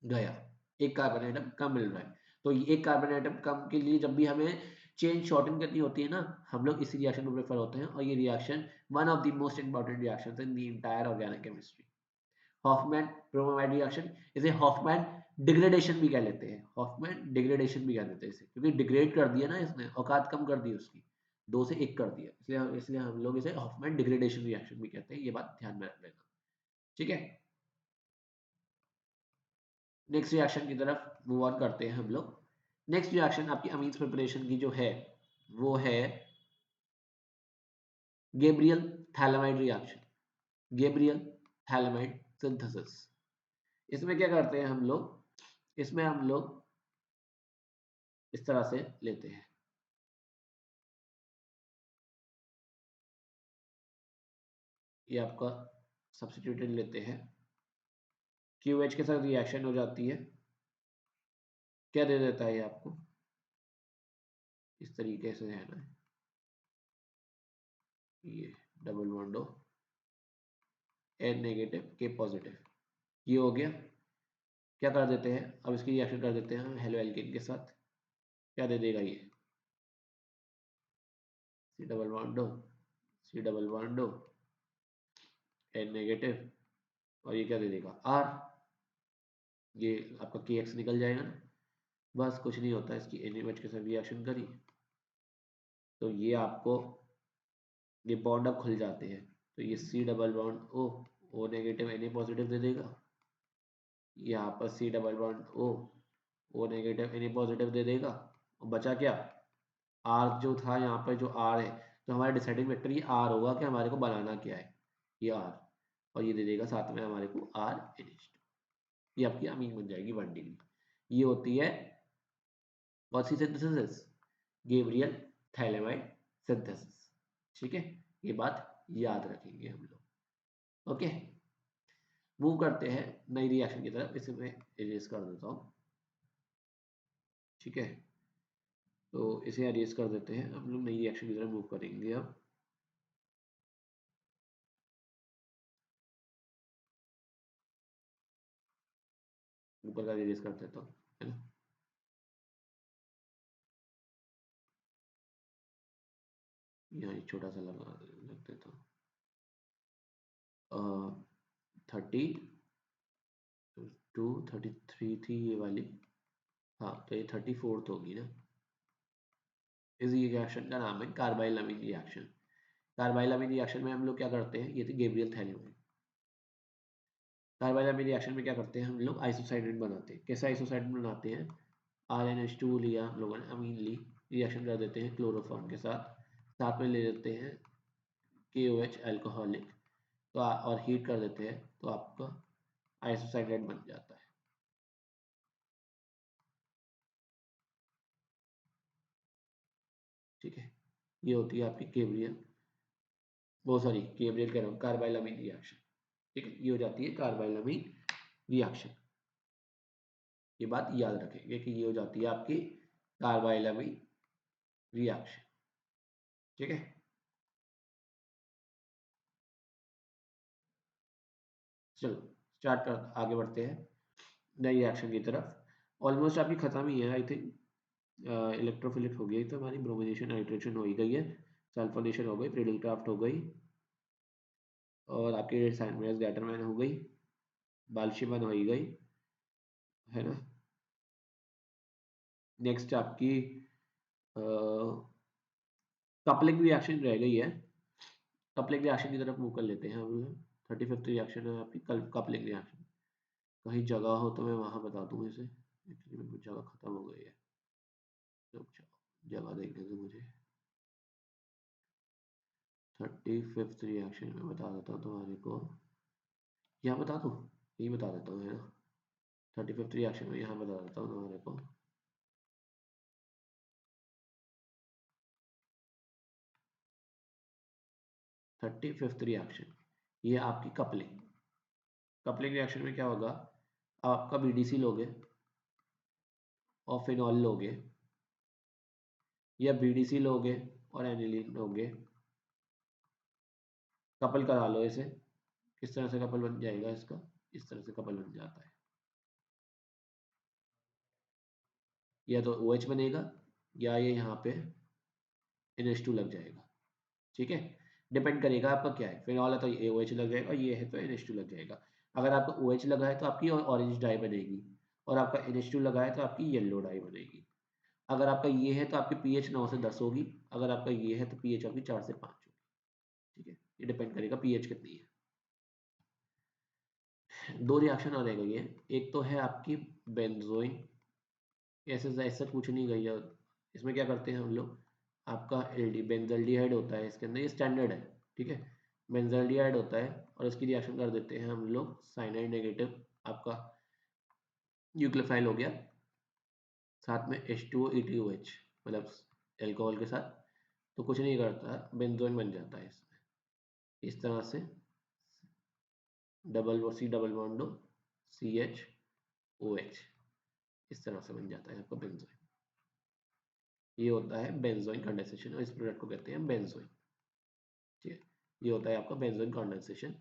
[SPEAKER 1] गया, एक कार्बन आइटम कम मिल रहा है। तो ये एक कार्बन आइटम कम के लिए जब भी हमें चेन शॉर्टन करनी होती है ना, हम लोग इसी रिएक्शन को प्रेफर होते हैं, और ये reaction one of the most important reactions in the entire organic chemistry. Hoffmann bromide reaction, इसे हॉफमैन डिग्रेडेशन भी कह लेते हैं, हॉफमैन डिग्रेडेशन भी कह देते हैं इसे, क्योंकि डिग्रेड कर दिया ना इसने, औकात कम कर दी उसकी, 2 से 1 कर दिया, इसलिए इसलिए हम लोग इसे हॉफमैन डिग्रेडेशन रिएक्शन भी कहते हैं, ये बात ध्यान में रख लेना। ठीक है। नेक्स्ट रिएक्शन की तरफ मूव ऑन करते हैं हम लोग। नेक्स्ट रिएक्शन आपकी अमीन्स प्रिपरेशन की जो है वो है Gabriel phthalimide reaction, Gabriel phthalimide synthesis. इसमें क्या करते हैं हम लोग, इसमें हम लोग इस तरह से लेते हैं, ये आपका सब्स्टिट्यूटेड लेते हैं, QH के साथ रिएक्शन हो जाती है, क्या दे देता है ये आपको, इस तरीके से है ना, ये डबल बॉन्ड हो, N नेगेटिव K पॉजिटिव, ये हो गया। क्या कर देते हैं, अब इसकी रिएक्शन कर देते हैं हेलो एल्केन के साथ, क्या दे देगा ये, C डबल बॉन्ड हो, C डबल बॉन्ड हो, N नेगेटिव, और ये क्या दे देगा R, ये आपका KX निकल जाएगा ना। बस कुछ नहीं होता, इसकी NaOH के साथ रिएक्शन करी तो ये आपको ये बॉन्ड अब खुल जाते हैं, तो ये C double bond O negative Na positive दे देगा, यहाँ पर C double bond O negative Na positive दे देगा, और बचा क्या, R जो था यहाँ पर जो R है, तो हमारा डिसाइडिंग फैक्टर ये R होगा कि हमारे को बनाना क्या है, ये R, और ये दे देगा साथ में हमारे को RNH2, ये आपकी अमीन बन जाएगी 1 डिग्री। ये होती है कौन सी सिंथेसिस, गैब्रियल थैलेमाइड सिंथेसिस। ठीक है, ये बात याद रखेंगे हम लोग। ओके, मूव करते हैं नई रिएक्शन की तरफ, इसे मैं इरेज कर देता हूँ। ठीक है, तो इसे इरेज कर देते हैं, हम लोग नई रिएक्शन की तरफ मूव करेंगे अब। ऊपर का इरेज कर देता हूँ, है ना। यहाँ एक छोटा सा लगा रख देता हूँ। 32 33 थी ये वाली, हाँ तो ये 34th होगी ना। इस रिएक्शन का नाम है कार्बाइल अमीन रिएक्शन। कार्बाइल अमीन रिएक्शन में हम लोग क्या करते हैं, ये थी गैब्रियल थैलिओनाइड। कार्बाइल अमीन रिएक्शन में क्या करते हैं हम लोग, आइसोसाइनेट बनाते हैं। कैसे आइसोसाइनेट बनाते हैं, RnH2 लिया हम लोगों ने, अमीन ली, रिएक्शन कर देते हैं क्लोरोफॉर्म के साथ, साथ में ले लेते हैं KOH अल्कोहलिक, तो और हीट कर देते हैं तो आपका आइसोसाइनेट बन जाता है। ठीक है, ये होती है आपकी गैब्रियल, वो सॉरी गैब्रियल कह रहा हूँ, कार्बाइल अमीन रिएक्शन। ठीक है, ये हो जाती है कार्बाइल अमीन रिएक्शन। ये बात याद रखेंगे कि ये हो जाती है आपकी कार्बाइल अमीन रिएक्शन। ठीक है, चलो स्टार्ट कर, आगे बढ़ते हैं नई रिएक्शन की तरफ। ऑलमोस्ट आपकी खत्म ही है आई थिंक। इलेक्ट्रोफिलिक हो गई तो हमारी, ब्रोमिनेशन नाइट्रेशन हो ही गई है, सल्फोनेशन हो गई, प्रिडिल क्राफ्ट हो गई, और आपकी सैंडविच गैटरमैन हो गई, बाल्शिमन हो ही गई, है ना। नेक्स्ट आपकी कपलिंग रिएक्शन रह गई है। कपलिंग रिएक्शन की तरफ मूव कर लेते हैं हम लोग। 35th रिएक्शन है आपकी कपलिंग रिएक्शन। कहीं जगह हो तो मैं वहां बता दूं इसे, एक्चुअली मेरी जगह खत्म हो गई है, तो जगह देखने दो मुझे। 35th रिएक्शन में बता देता हूँ तुम्हारे को, यहाँ बता दूँ, यही बता देता हूँ, है ना। 35th रिएक्शन में यहाँ बता देता हूँ तुम्हारे को। 35th रिएक्शन, ये आपकी कपलिंग। कपलिंग रिएक्शन में क्या होगा, आपका BDC लोगे और फिनॉल लोगे, या BDC लोगे और एनिलीन लोगे, कपल करा लो इसे। किस तरह से कपल बन जाएगा इसका, इस तरह से कपल बन जाता है। या तो OH बनेगा, या ये यहाँ पे NH2 लग जाएगा। ठीक है, डिपेंड करेगा आपका क्या है, फिनॉल है तो ये OH लग जाएगा, ये है तो NH2 लग जाएगा। अगर आपका OH लगा है तो आपकी ऑरेंज डाई बनेगी, और आपका NH2 लगा है तो आपकी येलो डाई बनेगी। अगर आपका ये है तो आपकी pH 9 से 10 होगी, अगर आपका ये है तो pH आपकी 4 से 5 होगी। ठीक है, ये डिपेंड करेगा pH कितनी है। दो रिएक्शन आ रह गई है, एक तो है आपकी बेंजोइन, ऐसे ऐसा कुछ नहीं गई है। इसमें क्या करते हैं हम लोग, आपका एल्डी बेंजल्डिहाइड होता है इसके अंदर, ये स्टैंडर्ड है। ठीक है, बेंजल्डिहाइड होता है और इसकी रिएक्शन कर देते हैं हम लोग साइनाइड नेगेटिव, आपका न्यूक्लियोफाइल हो गया, साथ में H2O ETOH, मतलब एल्कोहल के साथ, तो कुछ नहीं करता, बेंजोइन बन जाता है इसमें। इस तरह से डबल बॉन्ड CHOH, इस तरह से बन जाता है आपका बेंजोइन। ये होता है बेंजोइन कंडेंसेशन, और इस प्रोडक्ट को कहते हैं बेंजोइन। ठीक है, ये होता है आपका बेंजोइन कंडेंसेशन।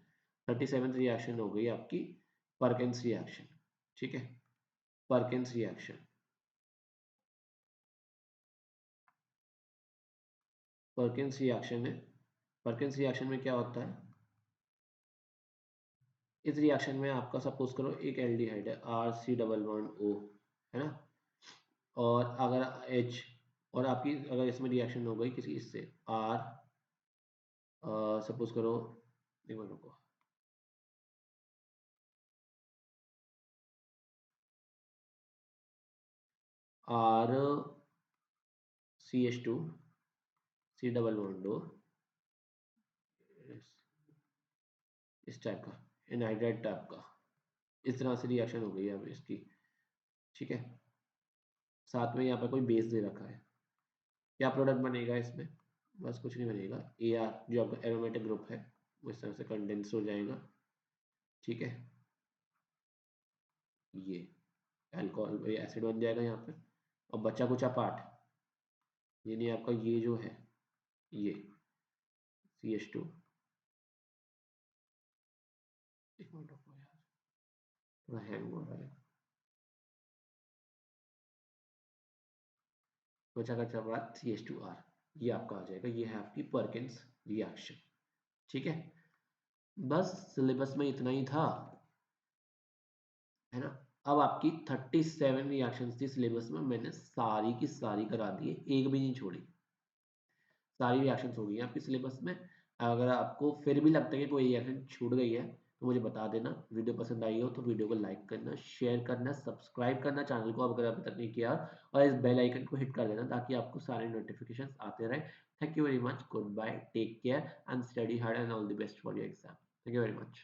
[SPEAKER 1] 37th रिएक्शन हो गई आपकी परकिंस रिएक्शन। ठीक है, परकिंस रिएक्शन, परकिंस रिएक्शन है। परकिंस रिएक्शन में क्या होता है, इस रिएक्शन में आपका सपोज करो एक एल्डिहाइड है RC डबल बॉन्ड O, है ना, और अगर H, और आपकी अगर इसमें रिएक्शन हो गई किसी इससे R, सपोज करो, एक मिनट रुको, RCH2 C double bond O, इस टाइप का एनहाइड्राइड टाइप का, इस तरह से रिएक्शन हो गई है अब इसकी। ठीक है, साथ में यहाँ पर कोई बेस दे रखा है, क्या प्रोडक्ट बनेगा इसमें, बस कुछ नहीं बनेगा, AR जो आपका एरोमेटिक ग्रुप है वो इस तरह से कंडेंस हो जाएगा। ठीक है, ये अल्कोहल एसिड बन जाएगा यहाँ पे, और बचा कुछ पार्ट, यानी आपका ये जो है, ये CH2, एक मिनट रुको यार, थोड़ा हैंग हो रहा है, बचा का पार्ट CH2R, ये आपका आ जाएगा, ये है आपकी परकिंस रिएक्शन। ठीक है, बस सिलेबस में इतना ही था, है ना। अब आपकी 37 रिएक्शंस थी सिलेबस में, मैंने सारी की सारी करा दी है, एक भी नहीं छोड़ी। सारी रिएक्शंस हो गई हैं आपकी सिलेबस में। अगर आपको फिर भी लगता है कि कोई रिएक्शन छूट गई है तो मुझे बता देना। वीडियो पसंद आई हो तो वीडियो को लाइक करना, शेयर करना, सब्सक्राइब करना चैनल को अगर अभी तक नहीं किया, और इस बेल आइकन को हिट कर देना ताकि आपको सारे नोटिफिकेशंस आते रहे। Thank you very much, good bye, take care and study hard and all the best for your exam. Thank you very much.